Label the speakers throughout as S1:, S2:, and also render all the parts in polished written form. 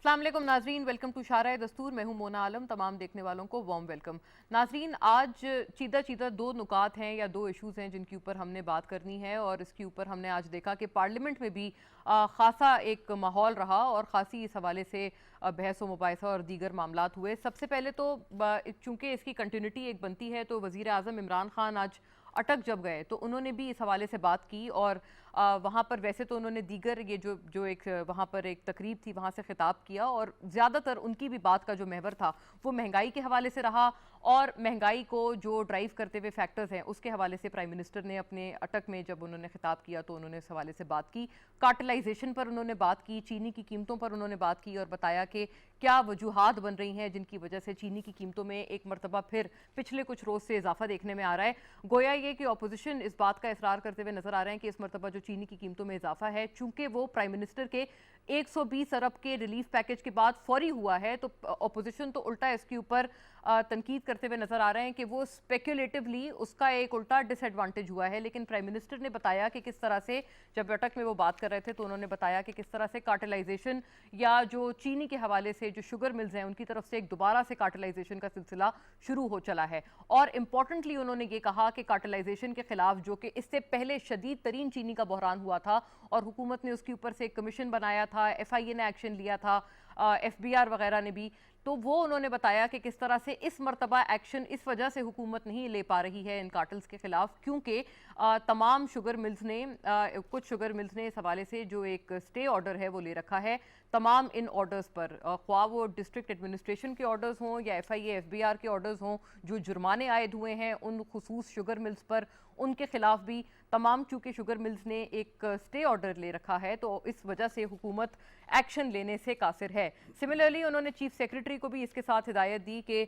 S1: अस्सलाम वालेकुम नाजरीन, वेलकम टू शारा दस्तूर। मैं हूं मोना आलम। तमाम देखने वालों को वार्म वेलकम। नाजरीन, आज चीदा दो नुकात हैं या दो इश्यूज़ हैं जिनके ऊपर हमने बात करनी है, और इसके ऊपर हमने आज देखा कि पार्लियामेंट में भी खासा एक माहौल रहा और खासी इस हवाले से बहस व मुबाहिसा और दीगर मामलात हुए। सबसे पहले तो चूँकि इसकी कंटिन्यूटी एक बनती है, तो वज़ीर आज़म इमरान खान आज अटक जब गए तो उन्होंने भी इस हवाले से बात की, और वहाँ पर वैसे तो उन्होंने दीगर ये जो एक वहाँ पर एक तकरीब थी वहाँ से खिताब किया, और ज़्यादातर उनकी भी बात का जो महवर था वो महंगाई के हवाले से रहा, और महंगाई को जो ड्राइव करते हुए फैक्टर्स हैं उसके हवाले से प्राइम मिनिस्टर ने अपने अटक में जब उन्होंने खिताब किया तो उन्होंने इस हवाले से बात की। कार्टलाइजेशन पर उन्होंने बात की, चीनी की कीमतों पर उन्होंने बात की, और बताया कि क्या वजूहात बन रही हैं जिनकी वजह से चीनी की कीमतों में एक मरतबा फिर पिछले कुछ रोज़ से इजाफा देखने में आ रहा है। गोया ये कि अपोजिशन इस बात का इसरार करते हुए नजर आ रहे हैं कि इस मरतबा जो चीनी की कीमतों में इजाफा है, चूंकि वो प्राइम मिनिस्टर के 120 अरब के रिलीफ पैकेज के बाद फौरी हुआ है, तो अपोजिशन तो उल्टा इसके ऊपर तनकीद करते हुए नजर आ रहे हैं कि वो स्पेक्युलेटिवली उसका एक उल्टा डिसएडवांटेज हुआ है। लेकिन प्राइम मिनिस्टर ने बताया कि किस तरह से, जब बैठक में वो बात कर रहे थे तो उन्होंने बताया कि किस तरह से कार्टेलाइजेशन या जो चीनी के हवाले से जो शुगर मिल्स हैं उनकी तरफ से एक दोबारा से कार्टेलाइजेशन का सिलसिला शुरू हो चला है। और इंपॉर्टेंटली उन्होंने ये कहा कि कार्टेलाइजेशन के खिलाफ, जो कि इससे पहले शदीद तरीन चीनी का बहरान हुआ था और हुकूमत ने उसके ऊपर से एक कमीशन बनाया था, FIA ने एक्शन लिया था, FBR वगैरह ने भी, तो वो उन्होंने बताया कि किस तरह से इस मरतबा एक्शन इस वजह से हुकूमत नहीं ले पा रही है इन कार्टल्स के खिलाफ, क्योंकि तमाम शुगर मिल्स ने कुछ शुगर मिल्स ने इस हवाले से जो एक स्टे ऑर्डर है वो ले रखा है तमाम इन ऑर्डर्स पर, ख्वाह वो डिस्ट्रिक्ट एडमिनिस्ट्रेशन के ऑर्डर्स हों या FIA FBR के ऑर्डर्स हों, जो जुर्माने आयद हुए हैं उन खुसूस शुगर मिल्स पर, उनके खिलाफ भी तमाम, चूंकि शुगर मिल्स ने एक स्टे ऑर्डर ले रखा है तो इस वजह से हुकूमत एक्शन लेने से कासिर है। सिमिलरली उन्होंने चीफ सेक्रेटरी को भी इसके साथ हिदायत दी कि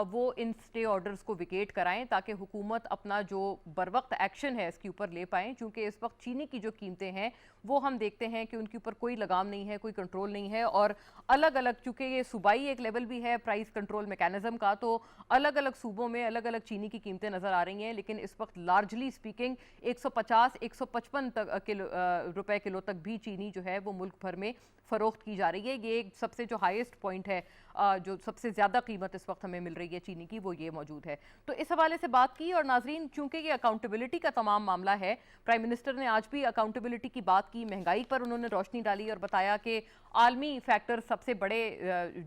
S1: वो इन स्टे ऑर्डर्स को विकेट कराएं ताकि हुकूमत अपना जो बरवक्त एक्शन है इसके ऊपर ले पाएं, क्योंकि इस वक्त चीनी की जो कीमतें हैं वो हम देखते हैं कि उनके ऊपर कोई लगाम नहीं है, कोई कंट्रोल नहीं है, और अलग अलग, चूंकि ये सूबाई एक लेवल भी है प्राइस कंट्रोल मैकेनिज्म का, तो अलग अलग सूबों में अलग अलग चीनी की कीमतें नजर आ रही हैं। लेकिन इस वक्त लार्जली स्पीकिंग 150-155 रुपए किलो तक भी चीनी जो है वो मुल्क भर में फरोख्त की जा रही है। ये सबसे जो हाईएस्ट पॉइंट है, जो सबसे ज़्यादा कीमत इस वक्त हमें मिल रही है चीनी की, वो ये मौजूद है। तो इस हवाले से बात की। और नाजरीन, चूंकि ये अकाउंटेबिलिटी का तमाम मामला है, प्राइम मिनिस्टर ने आज भी अकाउंटेबिलिटी की बात की, महंगाई पर उन्होंने रोशनी डाली और बताया कि आलमी फैक्टर सबसे बड़े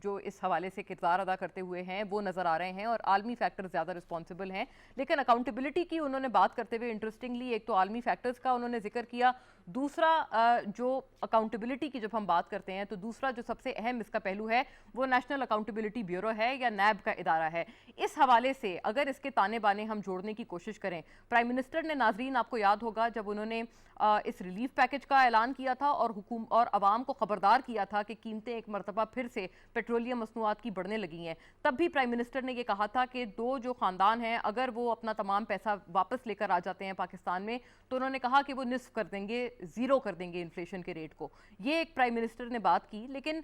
S1: जो इस हवाले से किरदार अदा करते हुए हैं वो नज़र आ रहे हैं, और आलमी फैक्टर ज़्यादा रिस्पॉन्सिबल हैं। लेकिन अकाउंटेबिलिटी की उन्होंने बात करते हुए इंटरेस्टिंगली एक तो आलमी फैक्टर्स का उन्होंने जिक्र किया, दूसरा जो अकाउंटेबिलिटी की जब हम बात करते हैं तो दूसरा जो सबसे अहम इसका पहलू है वो नेशनल अकाउंटेबिलिटी ब्यूरो है या NAB का इदारा है। इस हवाले से अगर इसके ताने बाने हम जोड़ने की कोशिश करें, प्राइम मिनिस्टर ने, नाजरीन आपको याद होगा जब उन्होंने इस रिलीफ पैकेज का ऐलान किया था और अवाम को खबरदार किया था कि कीमतें एक मरतबा फिर से पेट्रोलियम मसनूआत की बढ़ने लगी हैं, तब भी प्राइम मिनिस्टर ने यह कहा था कि दो जो खानदान हैं अगर वो अपना तमाम पैसा वापस लेकर आ जाते हैं पाकिस्तान में तो उन्होंने कहा कि वो निस्फ कर देंगे, जीरो कर देंगे इन्फ्लेशन के रेट को। ये एक प्राइम मिनिस्टर ने बात की। लेकिन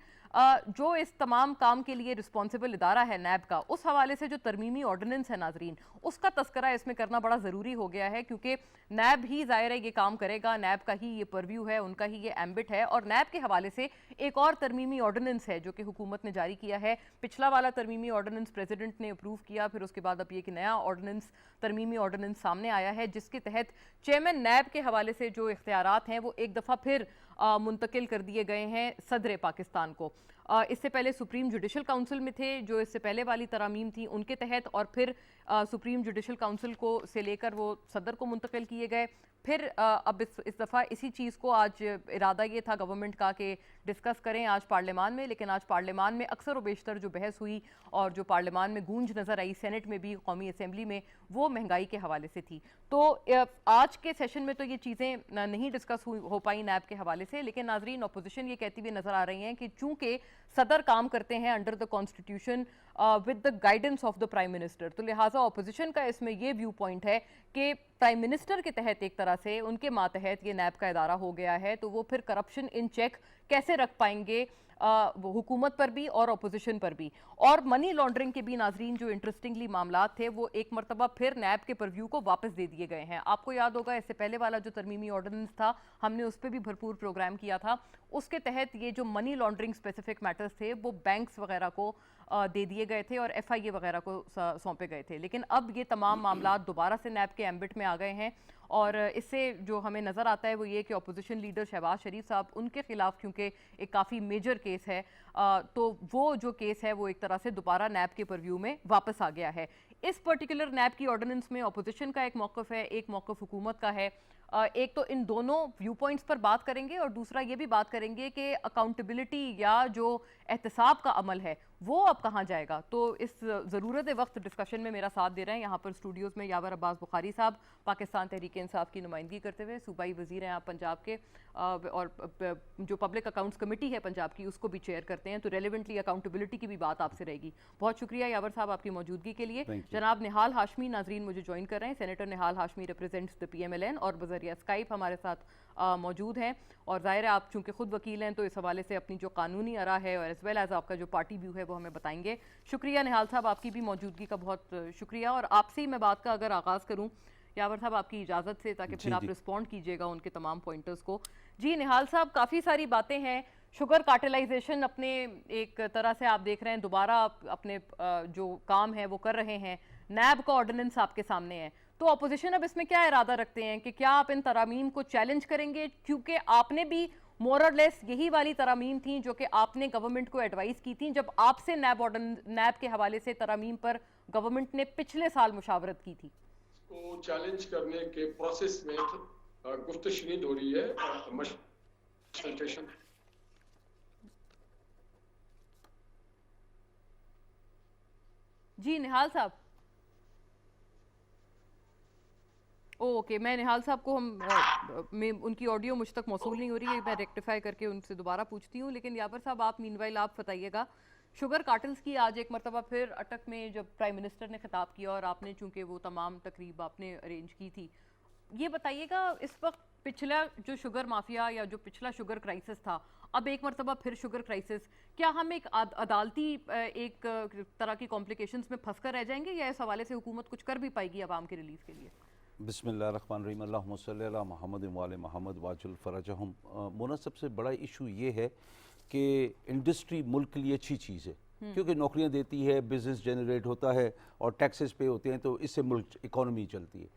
S1: जो इस तमाम काम के लिए रिस्पॉन्सिबल इदारा है NAB का, उस हवाले से जो तरमीमी ऑर्डिनेंस है नाजरीन, उसका तस्करा इसमें करना बड़ा ज़रूरी हो गया है, क्योंकि NAB ही ज़ाहिर है ये काम करेगा, NAB का ही ये परव्यू है, उनका ही ये एम्बिट है। और NAB के हवाले से एक और तरमीमी ऑर्डिनेंस है जो कि हुकूमत ने जारी किया है। पिछला वाला तरमीमी ऑर्डिनेंस प्रेसिडेंट ने अप्रूव किया, फिर उसके बाद अब ये कि नया ऑर्डिनेंस, तरमीमी ऑर्डिनेंस सामने आया है, जिसके तहत चेयरमैन NAB के हवाले से जो इख्तियारात हैं वो एक दफ़ा फिर मुंतकिल कर दिए गए हैं सदर पाकिस्तान को। इससे पहले सुप्रीम जुडिशल काउंसिल में थे, जो इससे पहले वाली तरामीम थी उनके तहत, और फिर सुप्रीम जुडिशल काउंसिल को से लेकर वो सदर को मुंतकिल किए गए। फिर अब इस दफ़ा इसी चीज़ को, आज इरादा ये था गवर्नमेंट का कि डिस्कस करें आज पार्लियामान में, लेकिन आज पार्लियामान में अक्सर व बेशतर जो बहस हुई और जो पार्लियामान में गूंज नज़र आई, सेनेट में भी, कौमी असम्बली में, वो महंगाई के हवाले से थी। तो आज के सेशन में तो ये चीज़ें नहीं डिस्कस हो पाई NAB के हवाले से। लेकिन नाजरीन, अपोजिशन ये कहती हुई नज़र आ रही हैं कि चूँकि सदर काम करते हैं under the constitution with the guidance of the prime minister, तो लिहाजा अपोजिशन का इसमें यह व्यू पॉइंट है कि प्राइम मिनिस्टर के तहत एक तरह से उनके मातहत ये NAB का इदारा हो गया है, तो वो फिर करप्शन इन चेक कैसे रख पाएंगे वो हुकूमत पर भी और अपोजिशन पर भी। और मनी लॉन्ड्रिंग के भी नाजरीन जो इंटरेस्टिंगली मामला थे वो एक मरतबा फिर नैब के परव्यू को वापस दे दिए गए हैं। आपको याद होगा इससे पहले वाला जो तरमीमी ऑर्डिनेंस था हमने उस पर भी भरपूर प्रोग्राम किया था। उसके तहत ये जो मनी लॉन्ड्रिंग स्पेसिफिक मैटर्स थे वो बैंक्स वगैरह को दे दिए गए थे और FIA वगैरह को सौंपे गए थे। लेकिन अब ये तमाम मामला दोबारा से नैब के एम्बिट में आ गए हैं और इससे जो हमें नज़र आता है वो ये कि अपोजिशन लीडर शहबाज शरीफ साहब, उनके खिलाफ क्योंकि एक काफ़ी मेजर केस है तो वो जो केस है वो एक तरह से दोबारा नैब के परव्यू में वापस आ गया है। इस पर्टिकुलर नैब की ऑर्डिनेंस में अपोजिशन का एक मौक़िफ़ है, एक मौक़िफ़ हुकूमत का है। एक तो इन दोनों व्यू पॉइंट्स पर बात करेंगे और दूसरा ये भी बात करेंगे कि अकाउंटेबिलिटी या जो एहतसाब का अमल है वो अब कहाँ जाएगा। तो इस ज़रूरत वक्त डिस्कशन में मेरा साथ दे रहे हैं यहाँ पर स्टूडियोज़ में यावर अब्बास बुखारी साहब, पाकिस्तान तहरीक इंसाफ की नुमाइंदगी करते हुए, सूबाई वज़ीर हैं आप पंजाब के और जो पब्लिक अकाउंट्स कमेटी है पंजाब की उसको भी चेयर करते हैं, तो रेलिवेंटली अकाउंटेबिलिटी की भी बात आपसे रहेगी। बहुत शुक्रिया यावर साहब आपकी मौजूदगी के लिए। जनाब निहाल हाशमी नाजरीन मुझे ज्वाइन कर रहे हैं, senator Nihal Hashmi represents the PMLN और बज़रिया स्काइप हमारे साथ मौजूद हैं। और ज़ाहिर है आप चूँकि खुद वकील हैं तो इस हवाले से अपनी जो कानूनी आरा है और एज़ वेल एज़ आपका जो पार्टी व्यू है वो हमें बताएंगे। शुक्रिया निहाल साहब, आपकी भी मौजूदगी का बहुत शुक्रिया। और आपसे ही मैं बात का अगर आगाज़ करूँ यावर साहब आपकी इजाज़त से, ताकि फिर आप रिस्पॉन्ड कीजिएगा उनके तमाम पॉइंटर्स को। जी निहाल साहब, काफ़ी सारी बातें हैं। शुगर कार्टेलाइजेशन अपने एक तरह से आप देख रहे हैं दोबारा अपने जो काम है वो कर रहे हैं, नैब का ऑर्डिनेंस आपके सामने है, तो अपोजिशन अब इसमें क्या इरादा रखते हैं कि क्या आप इन तरामीम को चैलेंज करेंगे? क्योंकि आपने भी मोर और लेस यही वाली तरामीम थी जो कि आपने गवर्नमेंट को एडवाइस की थी जब आपसे नैब के हवाले से तरामीम पर गवर्नमेंट ने पिछले साल मुशावरत की थी।
S2: को चैलेंज करने के प्रोसेस में गुफ्तगू शुरू हो रही है, कंसल्टेशन।
S1: जी निहाल साहब, ओके मैं निहाल साहब को मैं उनकी ऑडियो मुझ तक मौसूल नहीं हो रही है, मैं रेक्टिफाई करके उनसे दोबारा पूछती हूँ। लेकिन यावर साहब आप मीनवाइल आप बताइएगा, शुगर कार्टल्स की आज एक मरतबा फिर अटक में जब प्राइम मिनिस्टर ने खिताब किया और आपने चूंकि वो तमाम तकरीब आपने अरेंज की थी, ये बताइएगा इस वक्त पिछला जो शुगर माफिया या जो पिछला शुगर क्राइसिस था, अब एक मरतबा फिर शुगर क्राइसिस, क्या हम एक अदालती एक तरह की कॉम्प्लिकेशंस में फंस कर रह जाएंगे या इस हवाले से हुकूमत कुछ कर भी पाएगी आवाम के रिलीफ के लिए?
S3: बिस्मिल्लाहिर्रहमानिर्रहीम, अल्लाहुम्मा सल्ली अला मोहम्मद व आले मोहम्मद वाजल फरजहुम। मोना, सबसे बड़ा इशू ये है कि इंडस्ट्री मुल्क के लिए अच्छी चीज़ है क्योंकि नौकरियां देती है, बिजनेस जनरेट होता है और टैक्सेस पे होते हैं, तो इससे मुल्क इकॉनमी चलती है।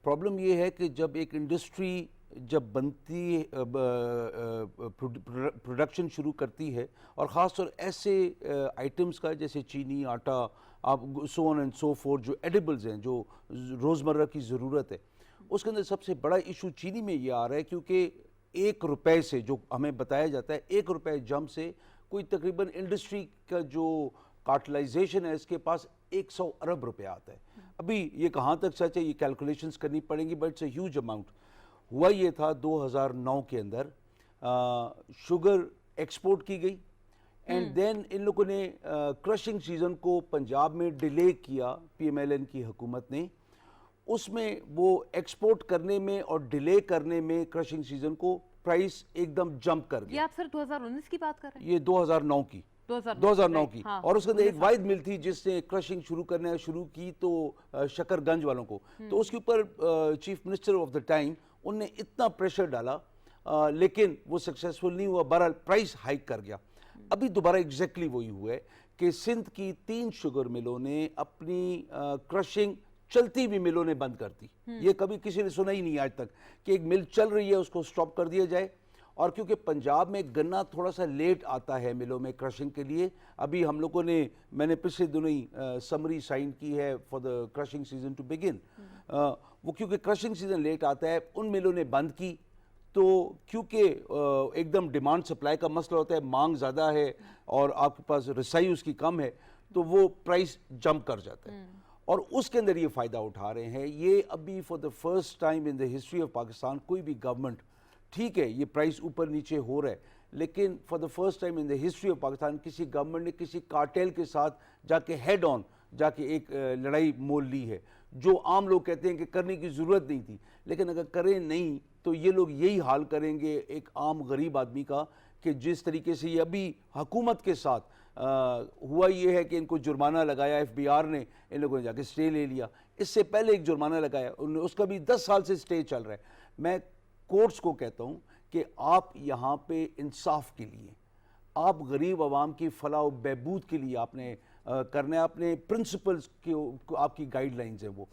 S3: प्रॉब्लम ये है कि जब एक इंडस्ट्री जब बनती प्रोडक्शन शुरू करती है और ख़ास तौर ऐसे आइटम्स का जैसे चीनी, आटा, आप so on and so fourth, जो एडिबल्स हैं, जो रोज़मर्रा की ज़रूरत है, उसके अंदर सबसे बड़ा इशू चीनी में ये आ रहा है क्योंकि 1 रुपए से, जो हमें बताया जाता है 1 रुपए जम से कोई तकरीबन इंडस्ट्री का जो कार्टलाइजेशन है इसके पास 100 अरब रुपए आता है। अभी ये कहाँ तक सच है ये कैलकुलेशंस करनी पड़ेंगी, but it's a huge amount. हुआ ये था 2009 के अंदर शुगर एक्सपोर्ट की गई एंड देन इन लोगों ने क्रशिंग सीजन को पंजाब में डिले किया, PMLN की हुकूमत ने। उसमें वो एक्सपोर्ट करने में और डिले करने में क्रशिंग सीजन को प्राइस एकदम जंप कर गया।
S1: ये आप सर 2019 की बात कर रहे हैं?
S3: ये 2009 की 2009 की।
S1: हाँ,
S3: और उसके अंदर एक वाइद मिल थी जिसने क्रशिंग शुरू की तो शकरगंज वालों को, तो उसके ऊपर chief minister of the time उनने इतना प्रेशर डाला लेकिन वो सक्सेसफुल नहीं हुआ, बहरहाल प्राइस हाइक कर गया। अभी दोबारा एग्जैक्टली वही हुआ है कि सिंध की 3 शुगर मिलों ने अपनी क्रशिंग चलती भी मिलों ने बंद कर दी। ये कभी किसी ने सुना ही नहीं आज तक कि एक मिल चल रही है उसको स्टॉप कर दिया जाए। और क्योंकि पंजाब में गन्ना थोड़ा सा लेट आता है मिलों में क्रशिंग के लिए, अभी हम लोगों ने, मैंने पिछले दिनों ही समरी साइन की है for the crushing season two begin. वो क्योंकि क्रशिंग सीजन लेट आता है उन मिलों ने बंद की, तो क्योंकि एकदम डिमांड सप्लाई का मसला होता है, मांग ज़्यादा है और आपके पास रसाई उसकी कम है, तो वो प्राइस जंप कर जाता है और उसके अंदर ये फ़ायदा उठा रहे हैं। ये अभी for the first time in the history of Pakistan कोई भी गवर्नमेंट, ठीक है ये प्राइस ऊपर नीचे हो रहा है, लेकिन for the first time in the history of Pakistan किसी गवर्नमेंट ने किसी कार्टेल के साथ जाके हेड ऑन जाके एक लड़ाई मोल ली है। जो आम लोग कहते हैं कि करने की ज़रूरत नहीं थी, लेकिन अगर करें नहीं तो ये लोग यही हाल करेंगे एक आम गरीब आदमी का कि जिस तरीके से ये अभी हुकूमत के साथ हुआ ये है कि इनको जुर्माना लगाया, FBI ने इन लोगों ने जाके स्टे ले लिया। इससे पहले एक जुर्माना लगाया, उसका भी 10 साल से स्टे चल रहा है। मैं कोर्ट्स को कहता हूँ कि आप यहाँ पे इंसाफ के लिए, आप गरीब आवाम की फलाह व बहबूद के लिए आपने करना है, अपने प्रिंसिपल्स के आपकी गाइडलाइंस हैं वो,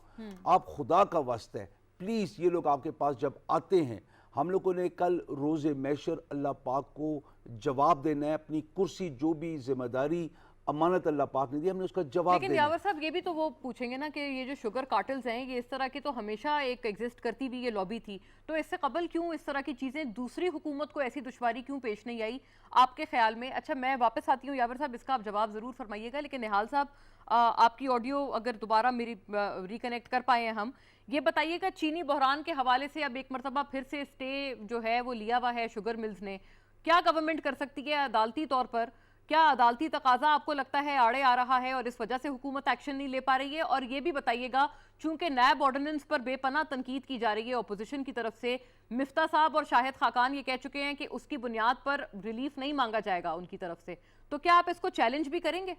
S3: आप खुदा का वास्ता है प्लीज़ ये लोग आपके पास जब आते हैं, हम लोगों ने कल रोज़े मैशर अल्लाह पाक को जवाब देना है, अपनी कुर्सी जो भी जिम्मेदारी अमानत अल्लाह पाक ने दी हमने उसका जवाब
S1: लेकिन
S3: देना है।
S1: यावर साहब ये भी तो वो पूछेंगे ना कि ये जो शुगर कार्टल्स हैं ये इस तरह की तो हमेशा एक एग्जिस्ट करती हुई ये लॉबी थी, तो इससे कबल क्यों इस तरह की चीजें दूसरी हुकूमत को ऐसी दुश्वारी क्यों पेश नहीं आई आपके ख्याल में? अच्छा मैं वापस आती हूँ यावर साहब, इसका आप जवाब जरूर फरमाइएगा, लेकिन निहाल साहब आपकी ऑडियो अगर दोबारा मेरी रिकनेक्ट कर पाए हम, ये बताइएगा चीनी बहरान के हवाले से अब एक मरतबा फिर से स्टे जो है वो लिया हुआ है शुगर मिल्स ने, क्या गवर्नमेंट कर सकती है अदालती तौर पर? क्या अदालती तकाजा आपको लगता है आड़े आ रहा है और इस वजह से हुकूमत एक्शन नहीं ले पा रही है? और ये भी बताइएगा चूंकि नैब ऑर्डिनेंस पर बेपनाह तनकीद की जा रही है अपोजिशन की तरफ से, मिफ्ता साहब और शाहिद खाकान ये कह चुके हैं कि उसकी बुनियाद पर रिलीफ नहीं मांगा जाएगा उनकी तरफ से, तो क्या आप इसको चैलेंज भी करेंगे?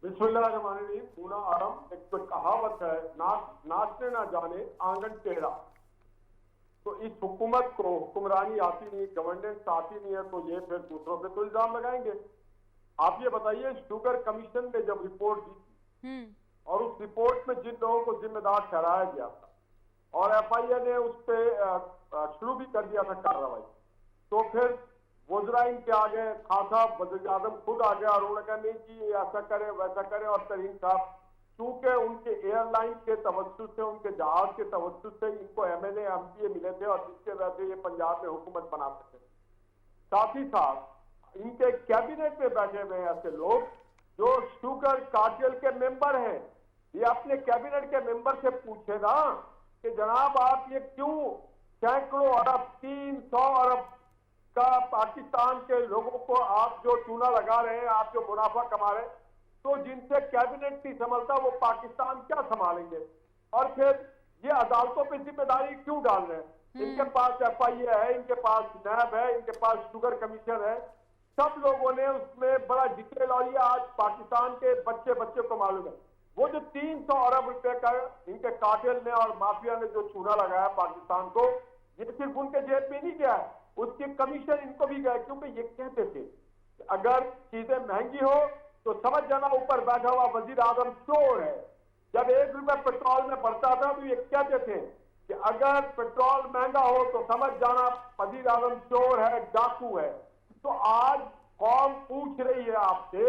S4: बिस्मिल्लाहिर्रहमानिर्रहीम। पूना आरम एक तो कहावत है, नाचने ना जाने आंगन टेढ़ा। तो इस हुकूमत को हुक्मरानी आती नहीं, गवर्नेंस आती नहीं है, तो ये फिर दूसरों पे तो इल्जाम लगाएंगे। आप ये बताइए, शुगर कमीशन ने जब रिपोर्ट दी थी और उस रिपोर्ट में जिन लोगों को जिम्मेदार ठहराया गया था और FIA ने उस पर शुरू भी कर दिया था कार्रवाई, तो फिर वज़रा इनके आ गए, खान साहब वज़ीर आज़म खुद आ गया और उन्होंने कहा नहीं जी ऐसा करें वैसा करें, और तरीन साहब चूंकि उनके एयरलाइन के तवज्जुह से, उनके जहाज के तवज्जुह से इनको MLA MPA मिले थे और जिसके वजह से ये पंजाब में हुकूमत बना सके। साथ ही साथ इनके कैबिनेट में बैठे हुए ऐसे लोग जो शुगर कार्टेल के मेंबर हैं, ये अपने कैबिनेट के मेंबर से पूछे ना कि जनाब आप ये क्यों सैकड़ों अरब 300 अरब का पाकिस्तान के लोगों को आप जो चूना लगा रहे हैं, आप जो मुनाफा कमा रहे हैं, तो जिनसे कैबिनेट नहीं संभलता वो पाकिस्तान क्या संभालेंगे? और फिर ये अदालतों पे जिम्मेदारी क्यों डाल रहे हैं? इनके पास FIA है, इनके पास नैब है, इनके पास शुगर कमीशन है, सब लोगों ने उसमें बड़ा डिटेल, और ये आज पाकिस्तान के बच्चे बच्चे को मालूम है वो जो 300 अरब रुपए का इनके कार्टेल ने और माफिया ने जो चूना लगाया पाकिस्तान को, ये सिर्फ उनके जेब में नहीं गया है, उसकी कमीशन इनको भी गया, क्योंकि ये कहते थे अगर चीजें महंगी हो तो समझ जाना ऊपर बैठा हुआ वजीर आजम चोर है। जब 1 रुपए पेट्रोल में बढ़ता था तो ये कहते थे कि अगर पेट्रोल महंगा हो तो समझ जाना वजीर आजम चोर है, डाकू है। तो आज कौम पूछ रही है आपसे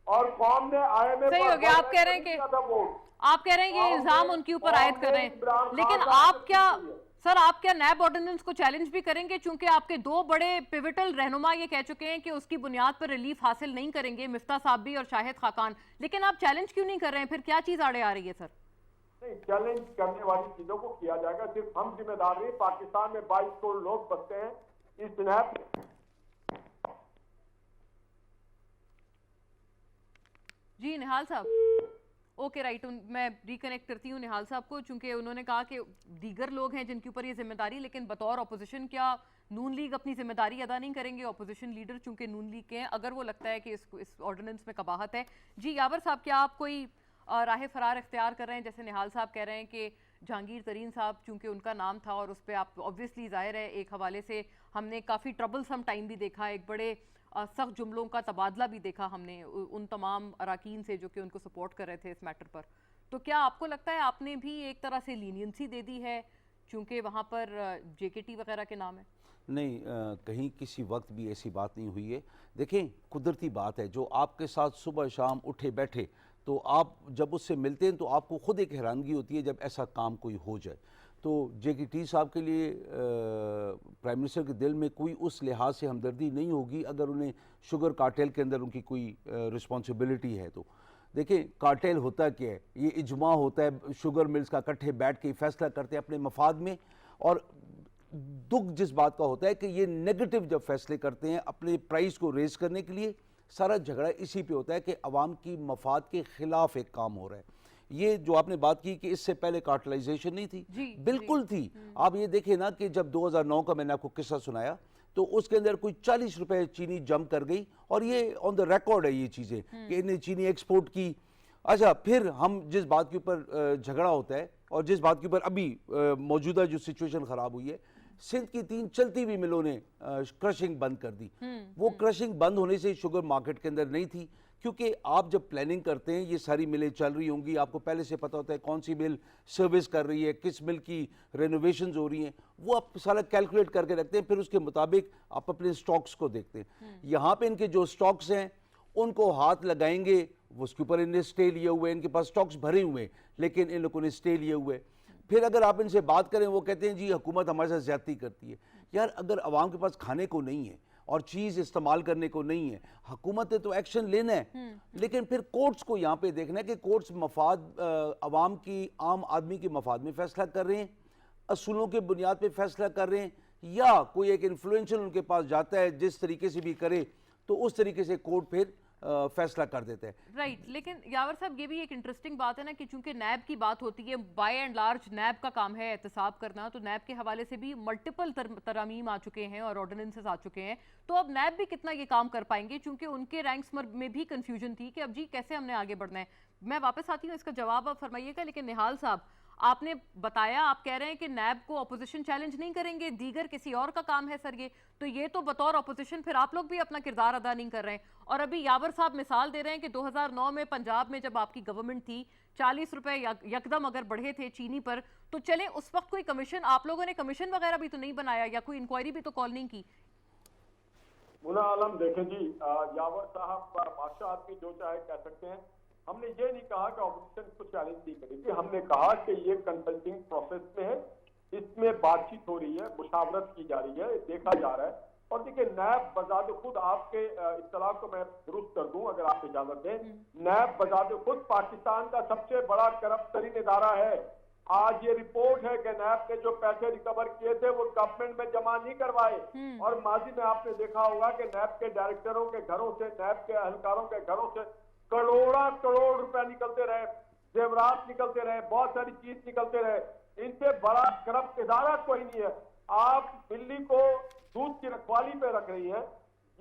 S4: और कौम ने IMF
S1: सही हो गया, आप कह रहे हैं कि ये इल्जाम उनके ऊपर आयद कर रहे हैं, लेकिन आप क्या सर आप क्या नैब ऑर्डिनेंस को चैलेंज भी करेंगे? चूंकि आपके 2 बड़े पिविटल रहनुमा ये कह चुके हैं कि उसकी बुनियाद पर रिलीफ हासिल नहीं करेंगे, मिफ्ता साहब भी और शाहिद खाकान, लेकिन आप चैलेंज क्यों नहीं कर रहे हैं? फिर क्या चीज आड़े आ रही है सर?
S4: नहीं, चैलेंज करने वाली चीजों को किया जाएगा, सिर्फ हम जिम्मेदार नहीं। पाकिस्तान में 22 करोड़ लोग बसते हैं, इस नैब
S1: जी निहाल साहब, ओके राइट, मैं रिकनेक्ट करती हूँ निहाल साहब को, चूंकि उन्होंने कहा कि दीगर लोग हैं जिनके ऊपर ये जिम्मेदारी, लेकिन बतौर अपोजिशन क्या नून लीग अपनी जिम्मेदारी अदा नहीं करेंगे? अपोजिशन लीडर चूंकि नून लीग के हैं, अगर वो लगता है कि इस ऑर्डिनेंस में कबाहत है। जी यावर साहब, क्या आप कोई राह फरार इख्तियार कर रहे हैं? जैसे निहाल साहब कह रहे हैं कि जहांगीर तरीन साहब चूंकि उनका नाम था और उस पर आप ऑब्वियसली जाहिर है एक हवाले से हमने काफ़ी ट्रबल सम टाइम भी देखा, एक बड़े सख्त जुमलों का तबादला भी देखा हमने उन तमाम अराकीन से जो कि उनको सपोर्ट कर रहे थे इस मैटर पर, तो क्या आपको लगता है आपने भी एक तरह से लीनियंसी दे दी है चूंकि वहाँ पर JKT वगैरह के नाम है?
S3: नहीं, कहीं किसी वक्त भी ऐसी बात नहीं हुई है। देखें, कुदरती बात है, जो आपके साथ सुबह शाम उठे बैठे तो आप जब उससे मिलते हैं तो आपको खुद एक हैरानगी होती है जब ऐसा काम कोई हो जाए। तो JKT साहब के लिए प्राइम मिनिस्टर के दिल में कोई उस लिहाज से हमदर्दी नहीं होगी अगर उन्हें शुगर कार्टेल के अंदर उनकी कोई रिस्पॉन्सिबिलिटी है। तो देखें, कार्टेल होता क्या है, ये इजमा होता है शुगर मिल्स का, इकट्ठे बैठ के फैसला करते हैं अपने मफाद में, और दुख जिस बात का होता है कि ये नेगेटिव जब फैसले करते हैं अपने प्राइस को रेज करने के लिए, सारा झगड़ा इसी पे होता है कि अवाम की मफाद के ख़िलाफ़ एक काम हो रहा है। ये जो आपने बात की कि इससे पहले कार्टलाइजेशन नहीं थी,
S1: जी,
S3: बिल्कुल थी। आप ये देखें ना कि जब 2009 का मैंने आपको किस्सा सुनाया तो उसके अंदर कोई 40 रुपए चीनी जंप कर गई, और ये ऑन द रिकॉर्ड है ये चीजें कि इन्हें चीनी एक्सपोर्ट की। अच्छा, फिर हम जिस बात के ऊपर झगड़ा होता है और जिस बात के ऊपर अभी मौजूदा जो सिचुएशन खराब हुई है, सिंध की 3 चलती हुई मिलों ने क्रशिंग बंद कर दी। वो क्रशिंग बंद होने से शुगर मार्केट के अंदर नहीं थी, क्योंकि आप जब प्लानिंग करते हैं ये सारी मिलें चल रही होंगी, आपको पहले से पता होता है कौन सी मिल सर्विस कर रही है, किस मिल की रेनोवेशंस हो रही हैं, वो आप सारा कैलकुलेट करके रखते हैं, फिर उसके मुताबिक आप अपने स्टॉक्स को देखते हैं। यहाँ पे इनके जो स्टॉक्स हैं उनको हाथ लगाएंगे, वो उसके ऊपर इन्हें स्टे लिए हुए, इनके पास स्टॉक्स भरे हुए हैं, लेकिन इन लोगों ने स्टे लिए हुए। फिर अगर आप इनसे बात करें, वो कहते हैं जी हुकूमत हमारे साथ ज्यादती करती है। यार, अगर अवाम के पास खाने को नहीं है और चीज इस्तेमाल करने को नहीं है, हुकूमत ने तो एक्शन लेना है, लेकिन फिर कोर्ट्स को यहाँ पे देखना है कि कोर्ट्स मफाद अवाम की, आम आदमी के मफाद में फैसला कर रहे हैं, असूलों के बुनियाद पे फैसला कर रहे हैं, या कोई एक इन्फ्लुएंशियल उनके पास जाता है, जिस तरीके से भी करे तो उस तरीके से कोर्ट फिर फैसला कर देते हैं।
S1: राइट, लेकिन यावर साहब ये भी एक इंटरेस्टिंग बात है ना कि चूंकि नैब की बात होती है, बाय एंड लार्ज नैब का काम है एहतसाब करना, तो नैब के हवाले से भी मल्टीपल तरामीम आ चुके हैं और ऑर्डिनेंसेस आ चुके हैं, तो अब नैब भी कितना ये काम कर पाएंगे, चूंकि उनके रैंक्स में भी कंफ्यूजन थी कि अब जी कैसे हमने आगे बढ़ना है। मैं वापस आती हूँ, इसका जवाब आप फरमाइएगा। लेकिन निहाल साहब, आपने बताया, आप कह रहे हैं कि नैब को अपोजिशन चैलेंज नहीं करेंगे, दीगर किसी और का काम है सर ये तो बतौर अपोजिशन फिर आप लोग भी अपना किरदार अदा नहीं कर रहे हैं। और अभी यावर साहब मिसाल दे रहे हैं कि 2009 में पंजाब में जब आपकी गवर्नमेंट थी, 40 रुपए यकदम अगर बढ़े थे चीनी पर, तो चले उस वक्त कोई कमीशन, आप लोगों ने कमीशन वगैरह भी तो नहीं बनाया या कोई इंक्वायरी भी तो कॉल नहीं की।
S4: मुना आलम, देखें जी, यावर साहब बादशाह आदमी जो चाहे कह सकते हैं। हमने ये नहीं कहा कि ऑपोजिशन को चैलेंज नहीं करेगी, हमने कहा कि ये कंसल्टिंग प्रोसेस में है, इसमें बातचीत हो रही है, मुशावरत की जा रही है, देखा जा रहा है। और देखिए, नैब बजाते खुद, आपके इत्तला को मैं दुरुस्त कर दूं अगर आप इजाजत दें, नैब बजाते खुद पाकिस्तान का सबसे बड़ा करप्ट तरीन इदारा है। आज ये रिपोर्ट है कि नैब ने जो पैसे रिकवर किए थे वो गवर्नमेंट में जमा नहीं करवाए, और माजी में आपने देखा होगा कि नैब के डायरेक्टरों के घरों से, नैब के एहलकारों के घरों से करोड़ रुपए निकलते रहे, जेवरात निकलते रहे, बहुत सारी चीज निकलते रहे। इनसे बड़ा करप्ट इदारा कोई नहीं है। आप दिल्ली को दूध की रखवाली पे रख रही है।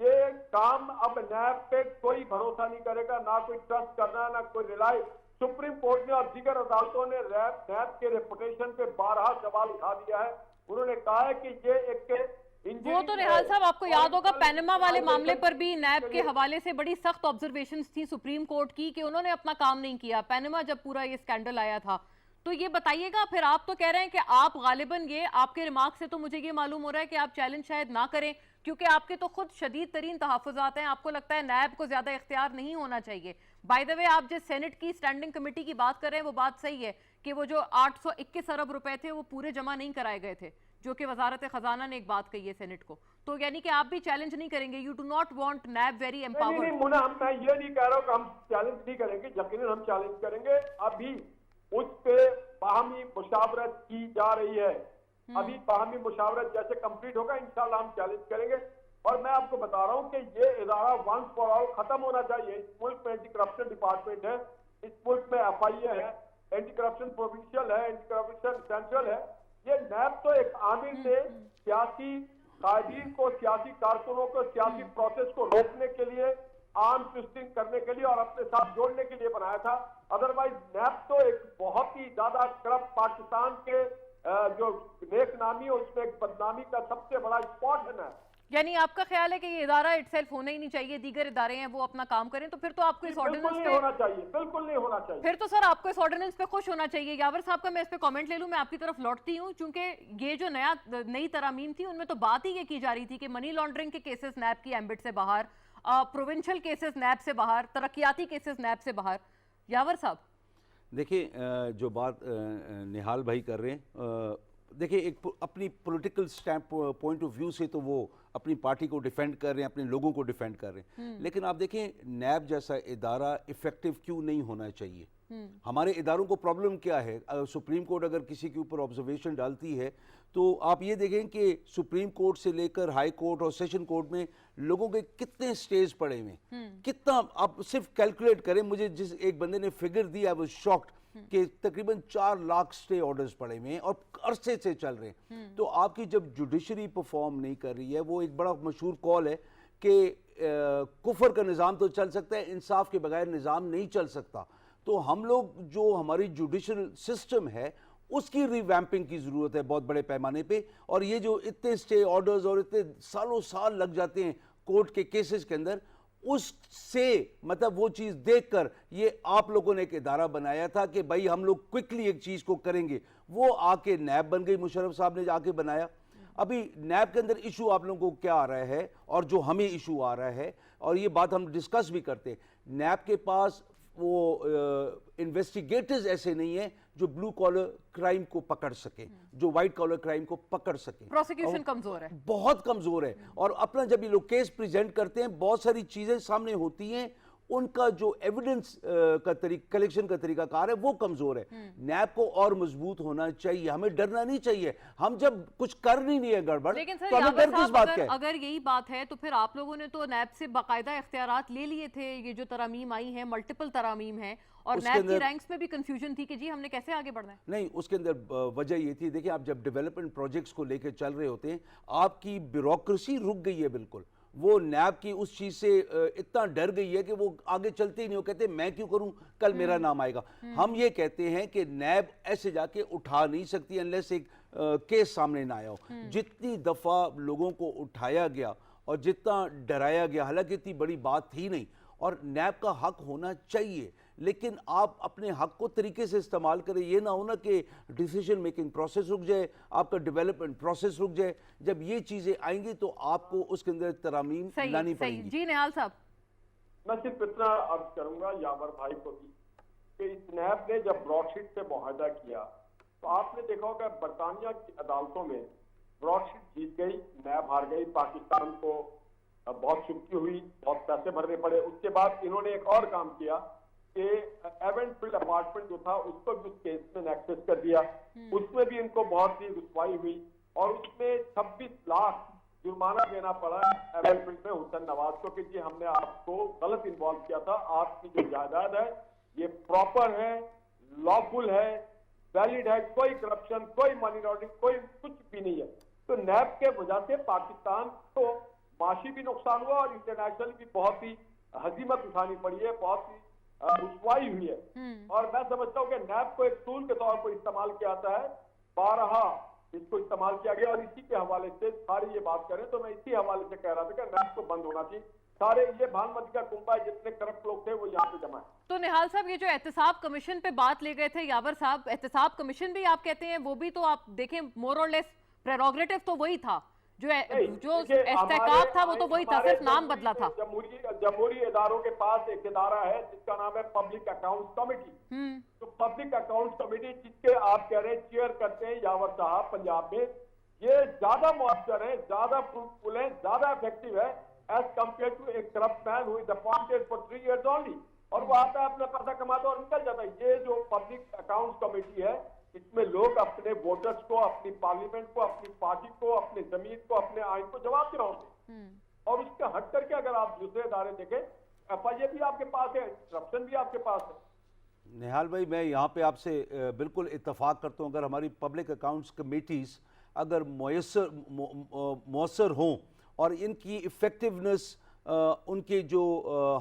S4: ये काम अब नैब पे कोई भरोसा नहीं करेगा, ना कोई ट्रस्ट करना, ना कोई रिलाई। सुप्रीम कोर्ट ने और दीगर अदालतों ने नैब के रेपुटेशन पे 12 सवाल उठा दिया है। उन्होंने कहा है कि ये एक
S1: वो तो निहाल साहब, आपको याद होगा पैनमा वाले मामले पर भी नैब के हवाले से बड़ी सख्त ऑब्जर्वेशंस थी सुप्रीम कोर्ट की कि उन्होंने अपना काम नहीं किया, पैनमा जब पूरा ये स्कैंडल आया था। तो ये बताइएगा, फिर आप तो कह रहे हैं कि आप गालिबन, ये आपके रिमार्क से तो मुझे ये मालूम हो रहा है कि आप चैलेंज शायद ना करें, क्योंकि आपके तो खुद शदीद तरीन तहफ़्फ़ुज़ात हैं, आपको लगता है नैब को ज्यादा इख्तियार नहीं होना चाहिए। बाय द वे, आप जिस सेनेट की स्टैंडिंग कमेटी की बात कर रहे हैं वो बात सही है कि वो जो 821 अरब रुपए थे वो पूरे जमा नहीं कराए गए थे, जो कि वजारत खजाना ने एक बात कही है सेनेट को। तो यानी कि आप भी चैलेंज नहीं करेंगे, you do not want nab very empowered.
S4: नहीं मुना, मैं ये नहीं कह रहा हूँ कि हम चैलेंज नहीं करेंगे, यकीनन हम चैलेंज करेंगे। अभी उस पे बाहमी मुशावरत की जा रही है, अभी बाहमी मुशावरत जैसे कंप्लीट होगा इंशाल्लाह हम चैलेंज करेंगे। और मैं आपको बता रहा हूँ कि ये इदारा वंस फॉर ऑल खत्म होना चाहिए। इस मुल्क में एंटी करप्शन डिपार्टमेंट है, इस मुल्क में FIA है, एंटी करप्शन प्रोविंशियल है, एंटी करप्शन सेंट्रल है। ये नैब तो एक आमिर से सियासी कायदीन को, सियासी कारकुनों को, सियासी प्रोसेस को रोकने के लिए, आर्म ट्विस्टिंग करने के लिए और अपने साथ जोड़ने के लिए बनाया था। अदरवाइज नैब तो एक बहुत ही ज्यादा करप्ट, पाकिस्तान के जो नेक नामी है उसमें एक बदनामी का सबसे बड़ा स्पॉट है नैब।
S1: यानी आपका ख्याल है कि ये इदारा इटसेल्फ होना ही नहीं चाहिए, दीगर इदारे हैं वो अपना काम करें, तो फिर तो आपको इस ऑर्डिनेंस पे
S4: होना चाहिए, बिल्कुल नहीं होना चाहिए।
S1: फिर तो सर आपको इस ऑर्डिनेंस पे खुश होना चाहिए। यावर साहब का मैं इस पे कमेंट ले लूं, मैं आपकी तरफ लौटती हूं, क्योंकि ये जो नई तरामीम थी उनमें तो बात ही ये की जा रही थी कि मनी लॉन्ड्रिंग के केसेस नैब की एम्बिट से बाहर, प्रोविंशियल केसेस नैब से बाहर, तरक्याती केसेस नैब से बाहर। यावर साहब
S3: देखिए, जो बात निहाल भाई कर रहे हैं, देखिए एक अपनी political stand point of view से तो वो अपनी पार्टी को डिफेंड कर रहे हैं, अपने लोगों को डिफेंड कर रहे हैं, लेकिन आप देखें नैब जैसा इदारा इफेक्टिव क्यों नहीं होना चाहिए। हमारे इदारों को प्रॉब्लम क्या है? सुप्रीम कोर्ट अगर किसी के ऊपर ऑब्जर्वेशन डालती है तो आप ये देखें कि सुप्रीम कोर्ट से लेकर हाई कोर्ट और सेशन कोर्ट में लोगों के कितने स्टेज पड़े हुए, कितना आप सिर्फ कैलकुलेट करें। मुझे जिस एक बंदे ने figure the, I was shocked कि तकरीबन 4 लाख स्टे ऑर्डर्स पड़े हुए हैं और अरसे से चल रहे हैं। तो आपकी जब जुडिशरी परफॉर्म नहीं कर रही है, वो एक बड़ा मशहूर कॉल है कि कुफर का निज़ाम तो चल सकता है, इंसाफ के बगैर निज़ाम नहीं चल सकता। तो हम लोग जो हमारी जुडिशल सिस्टम है उसकी रिवैम्पिंग की ज़रूरत है बहुत बड़े पैमाने पे। और ये जो इतने स्टे ऑर्डर्स और इतने सालों साल लग जाते हैं कोर्ट के केसेस के अंदर, उससे मतलब वो चीज़ देखकर ये आप लोगों ने एक इदारा बनाया था कि भाई हम लोग क्विकली एक चीज़ को करेंगे, वो आके नैब बन गई, मुशर्रफ साहब ने आके बनाया। अभी नैब के अंदर इशू आप लोगों को क्या आ रहा है और जो हमें इशू आ रहा है, और ये बात हम डिस्कस भी करते हैं, नैब के पास वो इन्वेस्टिगेटर्स ऐसे नहीं है जो ब्लू कॉलर क्राइम को पकड़ सके, जो व्हाइट कॉलर क्राइम को पकड़ सके।
S1: प्रोसिक्यूशन कमजोर है,
S3: बहुत कमजोर है। और अपना जब ये लोग केस प्रेजेंट करते हैं, बहुत सारी चीजें सामने होती हैं, उनका जो एविडेंस का कलेक्शन का तरीकाकार है वो कमजोर है। नैब को और मजबूत होना चाहिए, हमें डरना नहीं चाहिए। हम जब कुछ कर नहीं है गड़बड़,
S1: लेकिन सर
S3: तो हमें डर किस बात का है?
S1: अगर यही बात है तो फिर आप लोगों ने तो नैब से बाकायदा इख्तियारात ले लिए थे। ये जो तरामीम आई है, मल्टीपल तरामीम है, और नैब की रैंक्स में भी कंफ्यूजन थी कि जी हमने कैसे आगे बढ़ना है।
S3: नहीं, उसके अंदर वजह ये थी, देखिए आप जब डेवलपमेंट प्रोजेक्ट्स को लेकर चल रहे होते हैं, आपकी ब्यूरोक्रेसी रुक गई है बिल्कुल। वो नैब की उस चीज से इतना डर गई है कि वो आगे चलते ही नहीं। वो कहते हैं मैं क्यों करूं, कल मेरा नाम आएगा। हम ये कहते हैं कि नैब ऐसे जाके उठा नहीं सकती अनलेस एक केस सामने ना आया हो। जितनी दफा लोगों को उठाया गया और जितना डराया गया, हालांकि इतनी बड़ी बात थी नहीं, और नैब का हक होना चाहिए, लेकिन आप अपने हक को तरीके से इस्तेमाल करें। ये ना हो ना कि डिसीजन मेकिंग प्रोसेस रुक जाए, आपका डेवलपमेंट प्रोसेस रुक जाए। जब ये चीजें आएंगी तो आपको उसके अंदर तरामीम लानी पड़ेगी।
S1: जी निहाल साहब,
S4: मैं सिर्फ इतना अर्ज करूंगा यावर भाई को भी कि इस नैब ने जब ब्रॉडशीट से मुआहदा किया तो आपने देखा होगा बरतानिया की अदालतों में ब्रॉडशीट जीत गई, नैब हार गई, पाकिस्तान को बहुत चुपकी हुई, बहुत पैसे भरने पड़े। उसके बाद इन्होंने एक और काम किया कि एवेंटफील्ड अपार्टमेंट जो था उसको भी उस केस में एक्सेस कर दिया। उसमें भी इनको बहुत ही रुसवाई हुई और उसमें 26 लाख जुर्माना देना पड़ा एवेंटफील्ड में हुसैन नवाज को कि जी हमने आपको गलत इन्वॉल्व किया था, आपकी जो जायदाद है ये प्रॉपर है, लॉफुल है, वैलिड है, कोई करप्शन, कोई मनी लॉन्ड्रिंग, कोई कुछ भी नहीं है। तो नैब के वजह से पाकिस्तान को माशी भी नुकसान हुआ और इंटरनेशनल भी बहुत ही हजीमत उठानी पड़ी है, बहुत ही रुसवाई हुई है। और मैं समझता हूँ कि नैब को एक टूल के तौर पर इस्तेमाल किया जाता है, 12 इसको इस्तेमाल किया गया। और इसी के हवाले से सारी ये बात करें तो मैं इसी हवाले से कह रहा था कि नैब को बंद होना चाहिए। सारे ये भानमती का कुंभा जितने करप्ट लोग थे वो यहाँ पे जमा है।
S1: तो निहाल साहब, ये जो एहतसाब कमीशन पे बात ले गए थे यावर साहब, एहतसाब कमीशन भी आप कहते हैं वो भी तो आप देखें मोर और लेस प्रेरोगेटिव तो वही था, जो इस्तेहकाक था वो तो वही था, सिर्फ नाम बदला था।
S4: जमहूरी इदारों के पास एक इदारा है जिसका नाम है पब्लिक अकाउंट्स कमेटी। तो पब्लिक अकाउंट्स कमेटी जिसके आप कह रहे हैं चेयर करते हैं यावर साहब पंजाब में, ये ज्यादा मौसर है, ज्यादा फ्रूटफुल है, ज्यादा इफेक्टिव है as compared to a corrupt man who is appointed for 3 years only. और वो आता है अपना पैसा कमाता और निकल जाता है। ये जो पब्लिक अकाउंट्स कमेटी है इसमें लोग अपने वोटर्स को, अपनी पार्लियामेंट को, अपनी पार्टी को, अपने जमीन को, अपने आइन को जवाब दिलाओगे। और उसके हट करके अगर आप दूसरे इदारे देखें, एफआईए भी आपके पास है, करप्शन भी आपके पास है।
S3: निहाल भाई, मैं यहाँ पे आपसे बिल्कुल इत्तफाक करता हूँ। अगर हमारी पब्लिक अकाउंट्स कमेटीज अगर मौसर हों और इनकी इफेक्टिवनेस उनके जो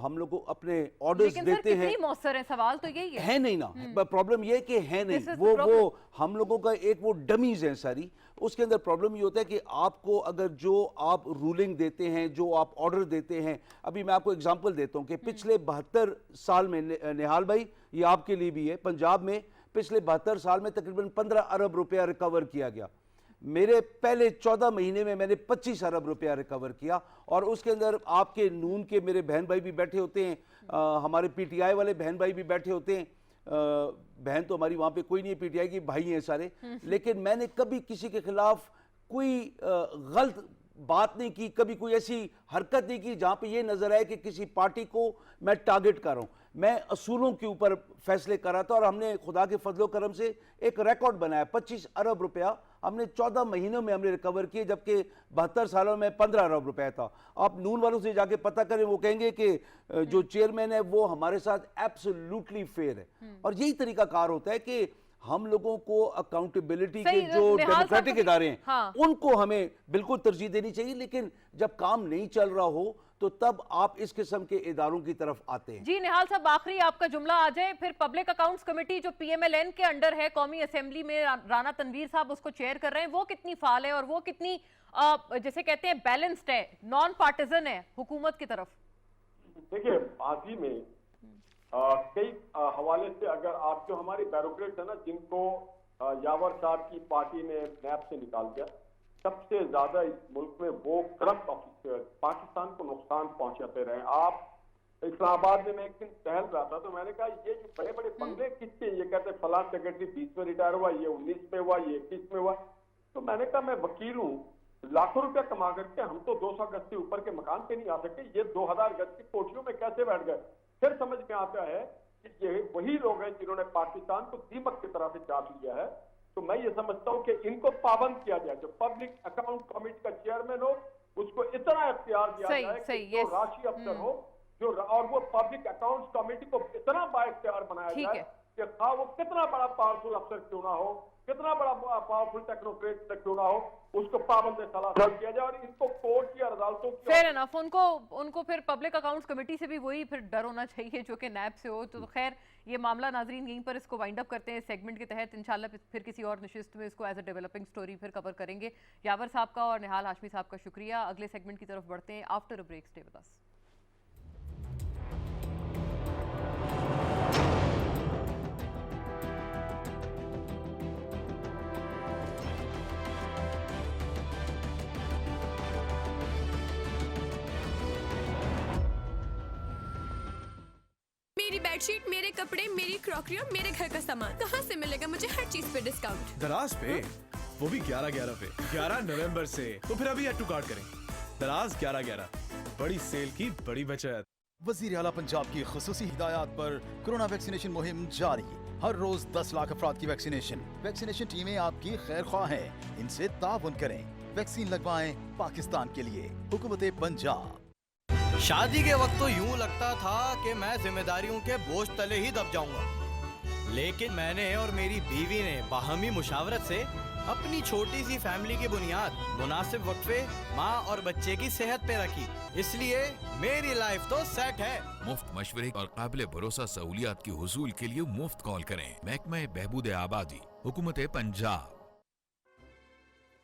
S3: हम लोग को अपने ऑर्डर्स देते हैं
S1: मौसर है, सवाल तो यही
S3: है नहीं ना। प्रॉब्लम ये है कि है नहीं, वो हम लोगों का एक वो डमीज है सारी। उसके अंदर प्रॉब्लम ये होता है कि आपको अगर जो आप रूलिंग देते हैं, जो आप ऑर्डर देते हैं, अभी मैं आपको एग्जांपल देता हूं कि पिछले 72 साल में निहाल भाई, ये आपके लिए भी है, पंजाब में पिछले 72 साल में तकरीबन 15 अरब रुपया रिकवर किया गया। मेरे पहले 14 महीने में मैंने 25 अरब रुपया रिकवर किया। और उसके अंदर आपके नून के मेरे बहन भाई भी बैठे होते हैं, हमारे पीटीआई वाले बहन भाई भी बैठे होते हैं। बहन तो हमारी वहां पे कोई नहीं है, पीटीआई की भाई हैं सारे। लेकिन मैंने कभी किसी के खिलाफ कोई गलत बात नहीं की, कभी कोई ऐसी हरकत नहीं की जहां पे ये नजर आए कि किसी पार्टी को मैं टारगेट कर रहा हूं। मैं असूलों के ऊपर फैसले कर रहा था और हमने खुदा के फजलो करम से एक रिकॉर्ड बनाया। 25 अरब रुपया हमने 14 महीनों में हमने रिकवर किए, जबकि 72 सालों में 15 अरब रुपया था। आप नून वालों से जाके पता करें, वो कहेंगे कि जो चेयरमैन है वो हमारे साथ एब्सोल्युटली फेयर है। और यही तरीका कार होता है कि हम लोगों को अकाउंटेबिलिटी के जो डेमोक्रेटिक इदारे हैं, हाँ, उनको हमें बिल्कुल तरजीह देनी चाहिए, लेकिन जब काम नहीं चल रहा हो तो तब आप इस किस्म के इदारों की तरफ आते हैं।
S1: जी निहाल साहब, आखिरी आपका जुमला आ जाए, फिर पब्लिक अकाउंट्स कमेटी जो पीएमएलएन के अंडर है, कौमी असेंबली में राना तनवीर साहब उसको चेयर कर रहे हैं, वो कितनी फाल है और वो कितनी जैसे कहते हैं बैलेंस्ड है, नॉन पार्टिजन है हुकूमत की तरफ?
S4: देखिए, माजी में कई हवाले से अगर आप जो हमारी ब्यूरोक्रेट है ना, जिनको यावर साहब की पार्टी ने नैब से निकाल दिया, सबसे ज्यादा इस मुल्क में वो करप्ट ऑफिसर पाकिस्तान को नुकसान पहुंचाते रहे। आप इस्लामाबाद में मैं एक दिन टहल रहा था तो मैंने कहा ये जो बड़े बड़े बंगले किसके, ये कहते फलां सेक्रेटरी 20 में रिटायर हुआ, ये 19 में हुआ, ये 21 में हुआ। तो मैंने कहा मैं वकील हूँ, लाखों रुपया कमा करके हम तो 200 गज से ऊपर के मकान पे नहीं आ सकते, ये 2000 गज की कोठरियों में कैसे बैठ गए? फिर समझ में आता है कि ये वही लोग हैं जिन्होंने पाकिस्तान को दीमक की तरह से चाट लिया है। तो मैं ये समझता हूँ कि इनको पाबंद किया जाए, जो पब्लिक अकाउंट कमेटी का चेयरमैन हो उसको इतना इख्तियार दिया जाए कि जो राशि अफसर हो जो, और वो पब्लिक अकाउंट कमेटी को इतना बाइख्तियार बनाया जाए कि खा वो कितना बड़ा पावरफुल अफसर क्यों ना हो, कितना बड़ा पावरफुल टेक्नोक्रेट क्यों ना हो, उसको पाबंद सलाह किया जाए और इनको कोर्ट की अदालतों की
S1: फेयर एनफ उनको फिर पब्लिक अकाउंट्स कमेटी से भी वही फिर डर होना चाहिए जो कि नैब से हो। तो खैर ये मामला नाजरीन यहीं पर इसको वाइंड अप करते हैं। सेगमेंट के तहत इंशाल्लाह फिर किसी और नशिस्त में इसको एज अ डेवलपिंग स्टोरी फिर कवर करेंगे। यावर साहब का और निहाल हाशमी साहब का शुक्रिया। अगले सेगमेंट की तरफ बढ़ते हैं after a break. Stay with us.
S5: मेरी बेडशीट, मेरे कपड़े, मेरी क्रॉकरी और मेरे घर का सामान कहाँ से मिलेगा मुझे हर चीज पे डिस्काउंट?
S6: दराज पे, वो भी 11/11 पे, 11 नवंबर से। तो फिर अभी ऐड टू कार्ट करें। दराज 11/11, बड़ी सेल की बड़ी बचत।
S7: वजीर आला पंजाब की खुसूसी हिदायत पर कोरोना वैक्सीनेशन मुहिम जारी। हर रोज 10 लाख अफराद की वैक्सीनेशन टीमें आपकी खैर ख्वाह हैं, इनसे ताउन करें, वैक्सीन लगवाएं पाकिस्तान के लिए। हुकूमत पंजाब।
S8: शादी के वक्त तो यूं लगता था कि मैं जिम्मेदारियों के बोझ तले ही दब जाऊंगा, लेकिन मैंने और मेरी बीवी ने बाहमी मुशावरत से अपनी छोटी सी फैमिली की बुनियाद मुनासिब वक्फे, माँ और बच्चे की सेहत पे रखी, इसलिए मेरी लाइफ तो सेट है।
S9: मुफ्त मशवरे और काबिल भरोसा सहूलियात की हुसूल के लिए मुफ्त कॉल करें। महकमा बहबूद आबादी, हुकूमत पंजाब।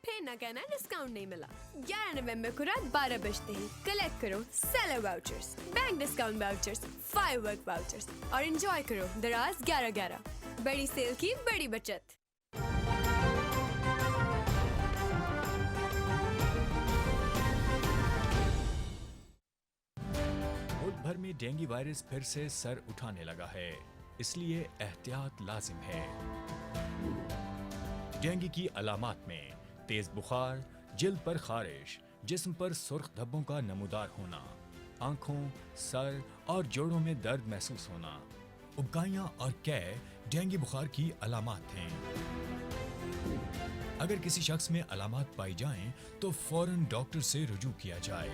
S5: फिर ना कहना डिस्काउंट नहीं मिला। 11 नवंबर को रात 12 बजते ही कलेक्ट करो seller vouchers, bank discount vouchers, firework vouchers और एंजॉय करो दराज 11/11, बड़ी सेल की बड़ी बचत।
S10: मुल्क भर में डेंगू वायरस फिर से सर उठाने लगा है, इसलिए एहतियात लाजिम है। डेंगू की अलामात में तेज बुखार, जिल्द पर खारिश, जिस्म पर सुर्ख धब्बों का नमूदार होना, आंखों, सर और जोड़ों में दर्द महसूस होना, उबकाइयां और कै डेंगू बुखार की अलामात हैं। अगर किसी शख्स में अलामात पाई जाएं, तो फौरन डॉक्टर से रुजू किया जाए।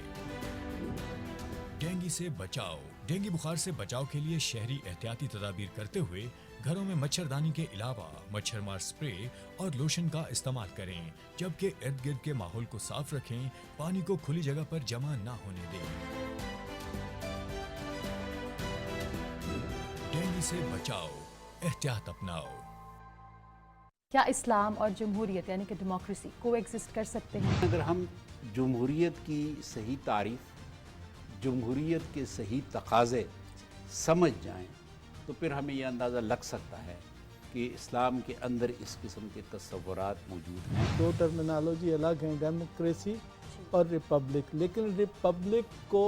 S10: डेंगू से बचाव। डेंगू बुखार से बचाव के लिए शहरी एहतियाती तदाबीर करते हुए घरों में मच्छरदानी के अलावा मच्छरमार स्प्रे और लोशन का इस्तेमाल करें, जबकि इर्द गिर्द के माहौल को साफ रखें, पानी को खुली जगह पर जमा ना होने दें। डेंगू से बचाओ, एहतियात अपनाओ।
S11: क्या इस्लाम और जमहूरियत यानी कि डेमोक्रेसी कोएग्जिस्ट कर सकते हैं?
S12: अगर हम जमहूरियत की सही तारीफ, जमहूरियत के सही तकाज़े समझ जाएं, तो फिर हमें यह अंदाज़ा लग सकता है कि इस्लाम के अंदर इस किस्म के तस्वुरात मौजूद हैं।
S13: दो टर्मिनोलॉजी अलग हैं, डेमोक्रेसी और रिपब्लिक, लेकिन रिपब्लिक को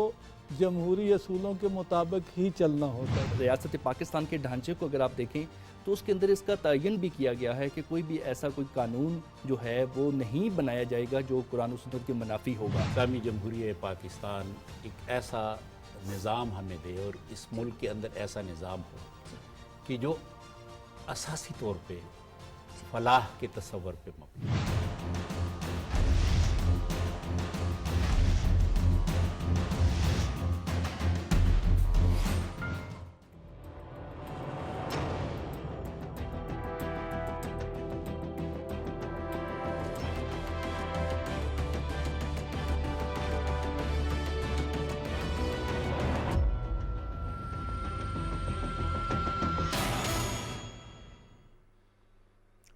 S13: जमहूरी असूलों के मुताबिक ही चलना होता है।
S14: रियासत पाकिस्तान के ढांचे को अगर आप देखें तो उसके अंदर इसका तयन भी किया गया है कि कोई भी ऐसा कोई कानून जो है वो नहीं बनाया जाएगा जो कुरान और सुन्नत के मुनाफी होगा।
S12: इस्लामी जमहूरियत पाकिस्तान एक ऐसा निज़ाम हमें दे और इस मुल्क के अंदर ऐसा निज़ाम हो कि जो असासी तौर पे फलाह के तस्वर पे मबनी हो।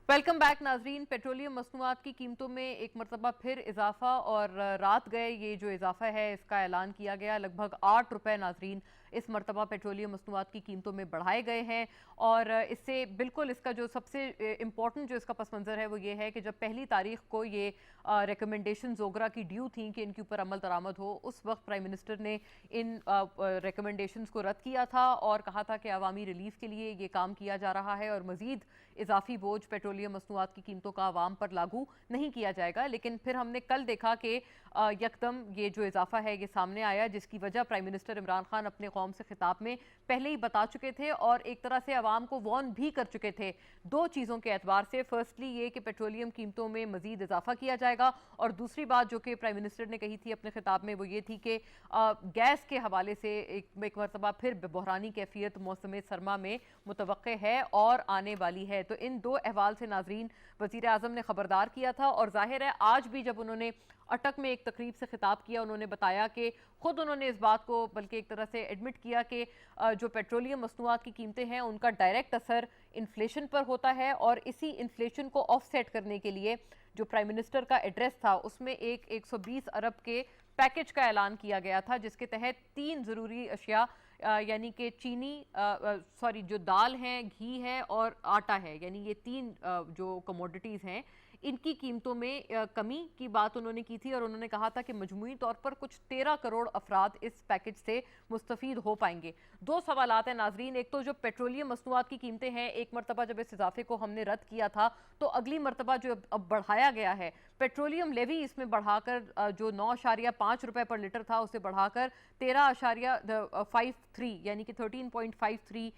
S1: वेलकम बैक नाजरीन। पेट्रोलियम मसनूआत की कीमतों में एक मरतबा फिर इजाफा, और रात गए ये जो इजाफा है इसका ऐलान किया गया। लगभग 8 रुपए नाजरीन इस मरतबा पेट्रोलियम मसनूआत की कीमतों में बढ़ाए गए हैं। और इससे बिल्कुल इसका जो सबसे इम्पॉर्टेंट जो इसका पस मंज़र है वो ये है कि जब पहली तारीख को ये रिकमेंडेशन जोगरा की ड्यू थी कि इनके ऊपर अमल दरामद हो, उस वक्त प्राइम मिनिस्टर ने इन रिकमेंडेशंस को रद्द किया था और कहा था कि अवामी रिलीफ के लिए ये काम किया जा रहा है और मज़ीद इजाफी बोझ पेट्रोलियम मसनूआत की कीमतों का आवाम पर लागू नहीं किया जाएगा। लेकिन फिर हमने कल देखा कि यकदम ये जो इजाफा है ये सामने आया, जिसकी वजह प्राइम मिनिस्टर इमरान खान अपने कौम से खिताब में पहले ही बता चुके थे और एक तरह से आवाम को वार्न भी कर चुके थे दो चीज़ों के एतबार से। फर्स्टली ये कि पेट्रोलियम कीमतों में मजीद इजाफा किया जाएगा, और दूसरी बात जो कि प्राइम मिनिस्टर ने कही थी अपने खिताब में वो ये थी कि गैस के हवाले से एक मरतबा फिर बहरानी कैफियत मौसम सरमा में मुतवक्के है और आने वाली है। तो इन दो अहवाल से नाजरीन वज़ीर आज़म ने खबरदार किया था, और जाहिर है आज भी जब उन्होंने अटक में एक तकरीब से खिताब किया, उन्होंने बताया कि खुद उन्होंने इस बात को बल्कि एक तरह से एडमिट किया कि जो पेट्रोलियम मसनूआत की कीमतें हैं उनका डायरेक्ट असर इन्फ्लेशन पर होता है, और इसी इन्फ्लेशन को ऑफसेट करने के लिए जो प्राइम मिनिस्टर का एड्रेस था उसमें एक 120 अरब के पैकेज का ऐलान किया गया था, जिसके तहत 3 ज़रूरी अशिया यानी कि चीनी जो दाल है, घी है और आटा है, यानी ये 3 जो कमोडिटीज़ हैं इनकी कीमतों में कमी की बात उन्होंने की थी। और उन्होंने कहा था कि मजमूई तौर पर कुछ 13 करोड़ अफराद इस पैकेज से मुस्तफीद हो पाएंगे। दो सवालात हैं नाजरीन, एक तो जो पेट्रोलियम मसनूआत की कीमतें हैं, एक मरतबा जब इस इजाफे को हमने रद्द किया था तो अगली मरतबा जो अब बढ़ाया गया है पेट्रोलियम लेवी, इसमें बढ़ाकर जो 9.5 रुपए पर लीटर था उसे बढ़ाकर 13.53 यानी कि 13.53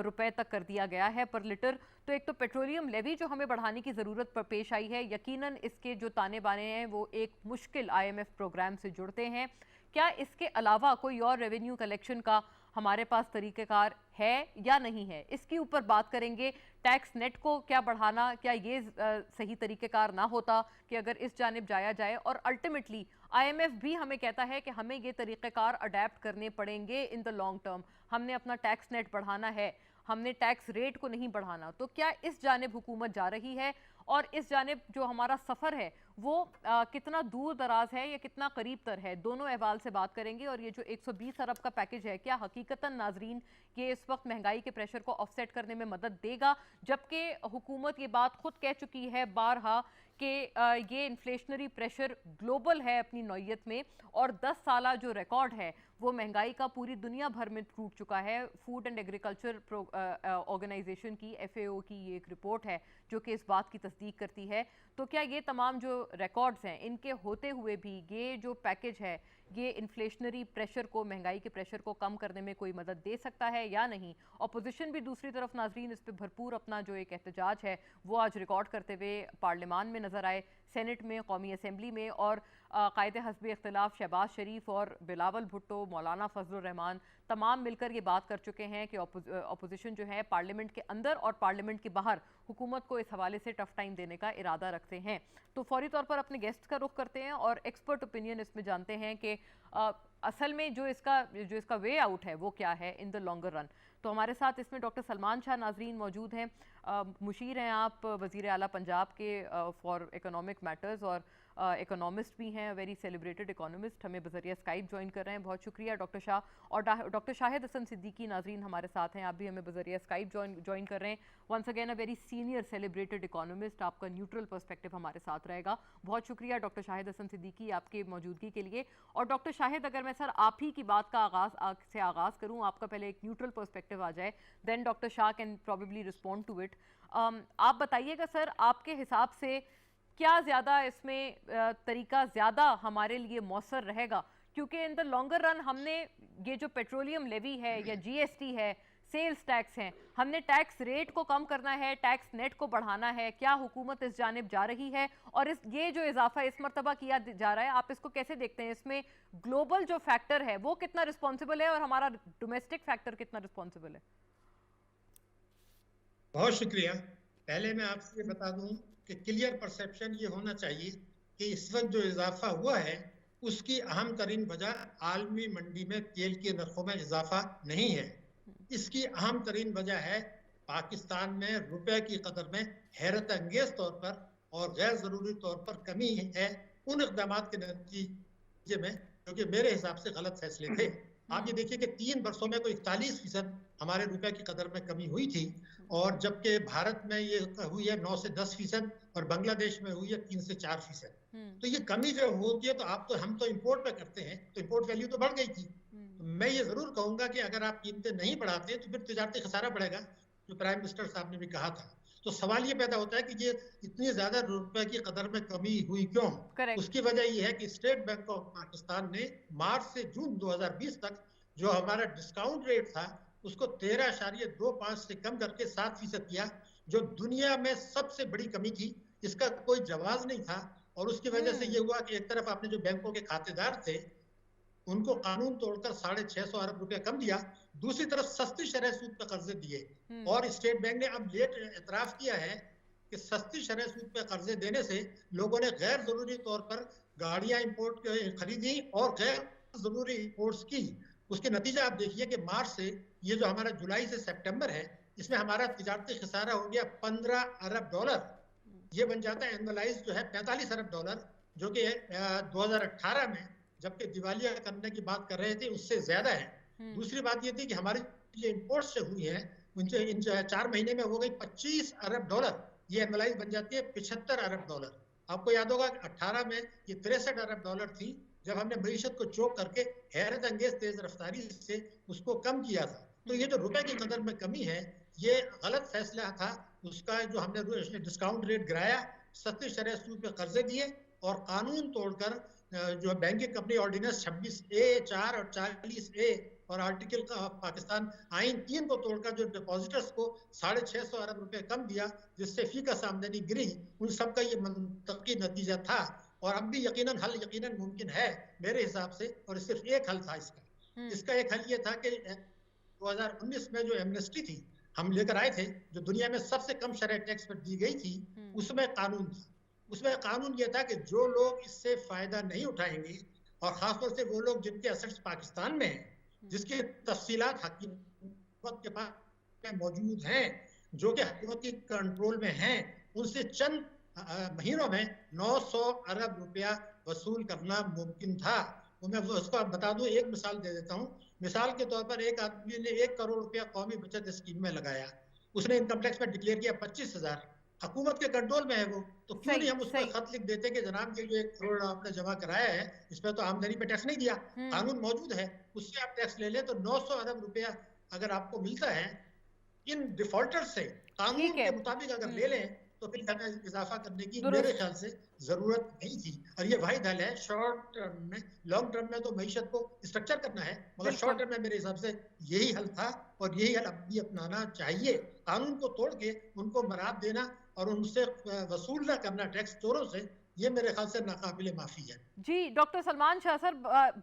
S1: रुपए तक कर दिया गया है पर लीटर। तो एक तो पेट्रोलियम लेवी जो हमें बढ़ाने की ज़रूरत पर पेश आई है, यकीनन इसके जो ताने बाने हैं वो एक मुश्किल IMF प्रोग्राम से जुड़ते हैं। क्या इसके अलावा कोई और रेवेन्यू कलेक्शन का हमारे पास तरीक़ेकार है या नहीं है, इसके ऊपर बात करेंगे। टैक्स नेट को क्या बढ़ाना, क्या ये सही तरीक़ेकार ना होता कि अगर इस जानिब जाया जाए, और अल्टीमेटली IMF भी हमें कहता है कि हमें ये तरीक़ेकार अडेप्ट करने पड़ेंगे इन द लॉन्ग टर्म। हमने अपना टैक्स नेट बढ़ाना है, हमने टैक्स रेट को नहीं बढ़ाना। तो क्या इस जानिब हुकूमत जा रही है, और इस जानिब जो हमारा सफ़र है वो कितना दूर दराज है या कितना करीब तर है, दोनों अहवाल से बात करेंगे। और ये जो 120 अरब का पैकेज है, क्या हकीकतन नाजरीन ये इस वक्त महंगाई के प्रेशर को ऑफसेट करने में मदद देगा, जबकि हुकूमत ये बात खुद कह चुकी है बारहा कि ये इन्फ्लेशनरी प्रेशर ग्लोबल है अपनी नौयत में, और 10 साल जो रिकॉर्ड है वो महंगाई का पूरी दुनिया भर में टूट चुका है। फूड एंड एग्रीकल्चर ऑर्गेनाइजेशन की FAO की ये एक रिपोर्ट है जो कि इस बात की तस्दीक करती है। तो क्या ये तमाम जो रिकॉर्ड्स हैं इनके होते हुए भी ये जो पैकेज है ये इन्फ्लेशनरी प्रेशर को, महंगाई के प्रेशर को कम करने में कोई मदद दे सकता है या नहीं? अपोजिशन भी दूसरी तरफ नाजरीन इस पर भरपूर अपना जो एक एहतजाज है वो आज रिकॉर्ड करते हुए पार्लियामान में नजर आए, सेनेट में, कौमी असम्बली में, और कायदे हस्ब इख्तिलाफ शहबाज शरीफ और बिलावल भुट्टो, मौलाना फजलुर रहमान तमाम मिलकर ये बात कर चुके हैं कि अपोजिशन जो है पार्लियामेंट के अंदर और पार्लियामेंट के बाहर हुकूमत को इस हवाले से टफ टाइम देने का इरादा रखते हैं। तो फौरी तौर पर अपने गेस्ट का रुख करते हैं और एक्सपर्ट ओपिनियन इसमें जानते हैं कि असल में जो इसका वे आउट है वो क्या है इन द लॉन्गर रन। तो हमारे साथ इसमें डॉक्टर सलमान शाह नाजरीन मौजूद हैं। मुशीर हैं आप वज़ीर आला पंजाब के फॉर इकोनॉमिक मैटर्स, और इकोनॉमिस्ट भी हैं, वेरी सेलिब्रेटेड इकोनॉमिस्ट, हमें बज़रिया स्काइप ज्वाइन कर रहे हैं, बहुत शुक्रिया डॉक्टर शाह। और डॉक्टर शाहिद हसन सिद्दीकी नाजरीन हमारे साथ हैं, आप भी हमें बज़रिया स्काइप ज्वाइन कर रहे हैं। Once again a very senior celebrated economist, आपका न्यूट्रल पर्सपेक्टिव हमारे साथ रहेगा। बहुत शुक्रिया डॉक्टर शाहिद हसन सिद्दीकी आपके मौजूदगी के लिए। और डॉक्टर शाहिद, अगर मैं सर आप ही की बात का आगाज़ करूँ, आपका पहले एक न्यूट्रल पर्सपेक्टिव आ जाए, then doctor Shah can probably respond to it. आप बताइएगा सर, आपके हिसाब से क्या ज़्यादा इसमें तरीका ज़्यादा हमारे लिए मौसर रहेगा क्योंकि इन द लॉन्गर रन हमने ये जो पेट्रोलियम लेवी है या जीएसटी है, सेल्स टैक्स हैं, हमने टैक्स रेट को कम करना है, टैक्स नेट को बढ़ाना है। क्या हुकूमत इस जानिब जा रही है? और ये जो इजाफा इस मरतबा किया जा रहा है, आप इसको कैसे देखते हैं? इसमें ग्लोबल जो फैक्टर है वो कितना रिस्पॉन्सिबल है और हमारा डोमेस्टिक फैक्टर कितना रिस्पॉन्सिबल है?
S15: बहुत शुक्रिया। पहले मैं आपसे बता दूं कि क्लियर परसेप्शन ये होना चाहिए कि इस वक्त जो इजाफा हुआ है उसकी अहम तरीन वजह आलमी मंडी में तेल के नरखों में इजाफा नहीं है। इसकी अहम तरीन वजह है पाकिस्तान में रुपए की कदर में हैरत अंगेज तौर पर और गैर जरूरी तौर पर कमी है उन इक़दाम के नतीजे में जो कि मेरे हिसाब से गलत फैसले थे। आप ये देखिए कि 3 वर्षों में कोई 41% हमारे रुपए की कदर में कमी हुई थी, और जबकि भारत में ये हुई है 9 से 10% और बांग्लादेश में हुई है 3 से 4%। तो ये कमी जो होती है तो हम तो इंपोर्ट पे करते हैं, तो इंपोर्ट वैल्यू तो बढ़ गई थी। मैं ये जरूर कहूंगा कि अगर आप कीमतें नहीं बढ़ाते तो फिर तिजारती खसारा बढ़ेगा, जो प्राइम मिनिस्टर साहब ने भी कहा था। तो सवाल ये पैदा होता है कि ये इतनी ज्यादा रुपए की कदर में कमी हुई क्यों? उसकी वजह ये है कि स्टेट बैंक ऑफ पाकिस्तान ने मार्च से जून 2020 तक जो हमारा डिस्काउंट रेट था उसको 13.25 से कम करके 7% किया, जो दुनिया में सबसे बड़ी कमी थी। इसका कोई जवाब नहीं था, और उसकी वजह से ये हुआ कि एक तरफ आपने जो बैंकों के खातेदार थे उनको कानून तोड़कर 650 अरब रुपया कम दिया, दूसरी तरफ सस्ती शरह सूद पे कर्जे दिए। और स्टेट बैंक ने अब लेट एतराफ किया है कि सस्ती शरह सूद पे कर्जे देने से लोगों ने गैर जरूरी तौर पर गाड़ियां इंपोर्ट खरीदी और गैर जरूरी इंपोर्ट्स की। उसके नतीजा आप देखिए कि मार्च से ये जो हमारा जुलाई से सितंबर है, इसमें हमारा तिजारती खसारा हो गया 15 अरब डॉलर। ये बन जाता है एनुअलाइज जो है 45 अरब डॉलर, जो कि 2018 में जबकि दिवालिया करने की बात कर रहे थे उससे ज्यादा है। दूसरी बात ये थी कि हमारी जो इंपोर्ट्स से हुई है इन 4 महीने में हो गई 25 अरब डॉलर। ये एनुअलाइज बन जाती है 75 अरब डॉलर। आपको याद होगा 18 में ये 63 अरब डॉलर थी जब हमने मईशत को चोक करके हैरत अंगेज तेज रफ्तारी से उसको कम किया था। तो ये जो रुपए की कदर में कमी है ये गलत फैसला था उसका, जो हमने डिस्काउंट रेट गिराया, सस्ती शरह सूद पे कर्जे दिए और कानून तोड़कर जो बैंकिंग कंपनी ऑर्डिनेंस 26A, 4 और 40A और आर्टिकल का पाकिस्तान आइन 3 को तोड़कर जो डिपॉजिटर्स को 650 अरब रुपए कम दिया, जिससे फी का आमदनी गिरी, उन सब का ये मंतकी नतीजा था। और अब भी यकीनन हल यकीनन मुमकिन है मेरे हिसाब से, और सिर्फ एक हल था इसका एक हल ये था कि 2019 में जो एमनेस्टी थी हम लेकर आए थे, जो दुनिया में सबसे कम शरह टैक्स पर दी गई थी, उसमें कानून था। उसमें कानून ये था कि जो लोग इससे फायदा नहीं उठाएंगे, और खासतौर से वो लोग जिनके असेट्स पाकिस्तान में हैं, जिसकी तफसीलात हुकूमत के पास मौजूद हैं, जो कि हुकूमत की कंट्रोल में हैं, उनसे चंद महीनों में 900 अरब रुपया वसूल करना मुमकिन था। तो मैं उसको बता दूं, एक मिसाल दे देता हूं। मिसाल के तौर पर एक आदमी ने 1 करोड़ रुपया कौमी बचत स्कीम में लगाया, उसने इनकम टैक्स में डिक्लेयर किया 25,000, हुकूमत के कंट्रोल में है वो, तो क्यों नहीं हम उस पर खत लिख देते कि जनाब ये जो 1 करोड़ आपने जमा कराया है इस पर तो आमदनी पे टैक्स नहीं दिया, कानून मौजूद है, उससे आप टैक्स ले लें। तो 900 अरब रुपया अगर आपको मिलता है इन डिफॉल्टर से कानून के मुताबिक अगर ले लें, तो फिर हमें इजाफा करने की मेरे ख्याल से जरूरत नहीं थी। और ये वाहिद हल है शॉर्ट टर्म में। लॉन्ग टर्म में तो मईशत को स्ट्रक्चर करना है, मगर शॉर्ट टर्म में मेरे हिसाब से यही हल था और यही हल अब भी अपनाना चाहिए। कानून को तोड़ के उनको मराद देना और उनसे वसूल न करना टैक्स चोरों से, ये मेरे ख्याल से नाकाबिले माफी है।
S1: जी डॉक्टर सलमान शाह सर,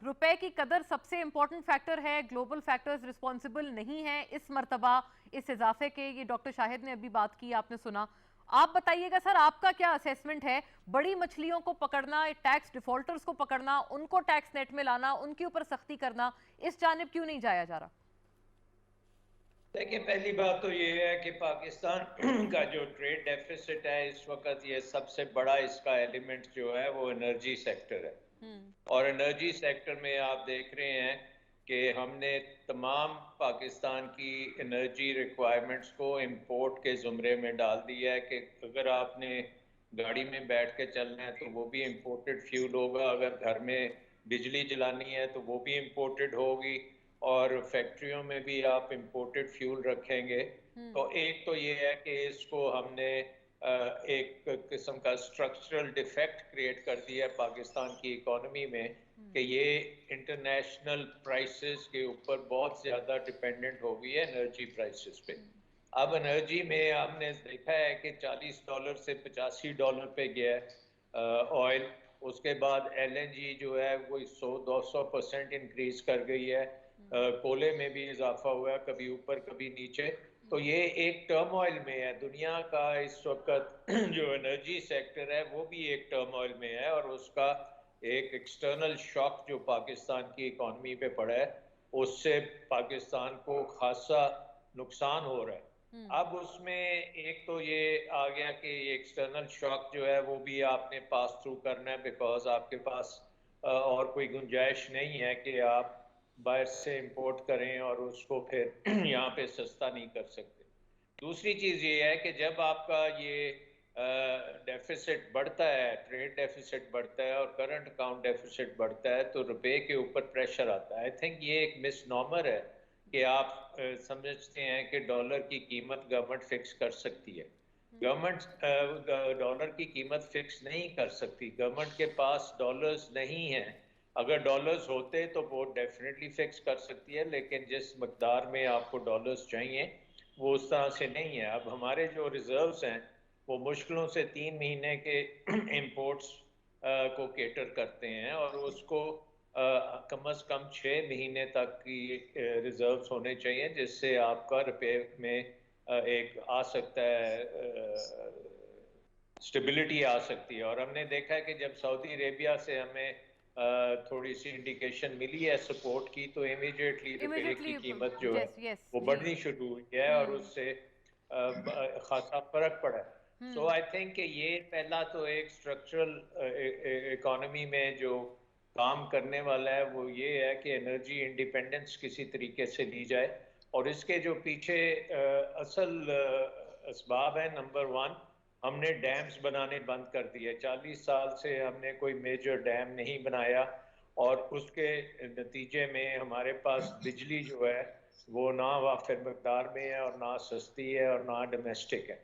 S1: रुपए की कदर सबसे इंपॉर्टेंट फैक्टर है, ग्लोबल फैक्टर्स रिस्पॉन्सिबल नहीं है इस मर्तबा इस इजाफे के। ये डॉक्टर शाहिद ने अभी बात की, आपने सुना। आप बताइएगा सर, आपका क्या असेसमेंट है? बड़ी मछलियों को पकड़ना, टैक्स डिफॉल्टर्स को पकड़ना, उनको टैक्स नेट में लाना, उनके ऊपर सख्ती करना, इस जानिब क्यों नहीं जाया जा रहा?
S16: देखिए, पहली बात तो ये है कि पाकिस्तान का जो ट्रेड डेफिसिट है इस वक्त, ये सबसे बड़ा इसका एलिमेंट जो है वो एनर्जी सेक्टर है। और एनर्जी सेक्टर में आप देख रहे हैं कि हमने तमाम पाकिस्तान की एनर्जी रिक्वायरमेंट्स को इंपोर्ट के ज़ुमरे में डाल दिया है कि अगर आपने गाड़ी में बैठ के चलना है तो वो भी इंपोर्टेड फ्यूल होगा, अगर घर में बिजली जलानी है तो वो भी इंपोर्टेड होगी, और फैक्ट्रियों में भी आप इंपोर्टेड फ्यूल रखेंगे। तो एक तो ये है कि इसको हमने एक किस्म का स्ट्रक्चरल डिफेक्ट क्रिएट कर दिया है पाकिस्तान की इकोनॉमी में कि ये इंटरनेशनल प्राइसेस के ऊपर बहुत ज़्यादा डिपेंडेंट हो गई है एनर्जी प्राइसेस पे। अब एनर्जी में हमने देखा है कि $40 से $85 पे गया है ऑयल। उसके बाद LNG जो है वो 100-200% इंक्रीज कर गई है। कोयले में भी इजाफा हुआ है, कभी ऊपर कभी नीचे। तो ये एक टर्मोइल में है दुनिया का इस वक्त जो एनर्जी सेक्टर है वो भी एक टर्मोइल में है, और उसका एक एक्सटर्नल शॉक जो पाकिस्तान की इकॉनमी पे पड़ा है उससे पाकिस्तान को खासा नुकसान हो रहा है। अब उसमें एक तो ये आ गया कि एक्सटर्नल शॉक जो है वो भी आपने पास थ्रू करना है, बिकॉज आपके पास और कोई गुंजाइश नहीं है कि आप बाहर से इंपोर्ट करें और उसको फिर यहाँ पे सस्ता नहीं कर सकते। दूसरी चीज़ ये है कि जब आपका ये डेफिसिट बढ़ता है, ट्रेड डेफिसिट बढ़ता है और करंट अकाउंट डेफिसिट बढ़ता है, तो रुपए के ऊपर प्रेशर आता है। आई थिंक ये एक मिसनॉमर है कि आप समझते हैं कि डॉलर की कीमत गवर्नमेंट फिक्स कर सकती है। गवर्नमेंट डॉलर की कीमत फिक्स नहीं कर सकती। गवर्नमेंट के पास डॉलर्स नहीं हैं। अगर डॉलर्स होते तो वो डेफिनेटली फिक्स कर सकती है, लेकिन जिस मकदार में आपको डॉलर्स चाहिए वो उस तरह से नहीं है। अब हमारे जो रिजर्व्स हैं वो मुश्किलों से 3 महीने के इंपोर्ट्स को केटर करते हैं, और उसको कम अज़ कम 6 महीने तक की रिजर्व्स होने चाहिए, जिससे आपका रुपए में एक आ सकता है, स्टेबिलिटी आ सकती है। और हमने देखा है कि जब सऊदी अरेबिया से हमें थोड़ी सी इंडिकेशन मिली है सपोर्ट की, तो इमीडिएटली रुपए की कीमत जो है वो बढ़नी शुरू हुई है और उससे खासा फर्क पड़ा है। सो आई थिंक कि ये पहला तो एक स्ट्रक्चरल इकोनॉमी में जो काम करने वाला है वो ये है कि एनर्जी इंडिपेंडेंस किसी तरीके से ली जाए, और इसके जो पीछे असल असबाब है, नंबर 1 हमने डैम्स बनाने बंद कर दिए। 40 साल से हमने कोई मेजर डैम नहीं बनाया, और उसके नतीजे में हमारे पास बिजली जो है वो ना वाफिर मकदार में है और ना सस्ती है और ना डोमेस्टिक है।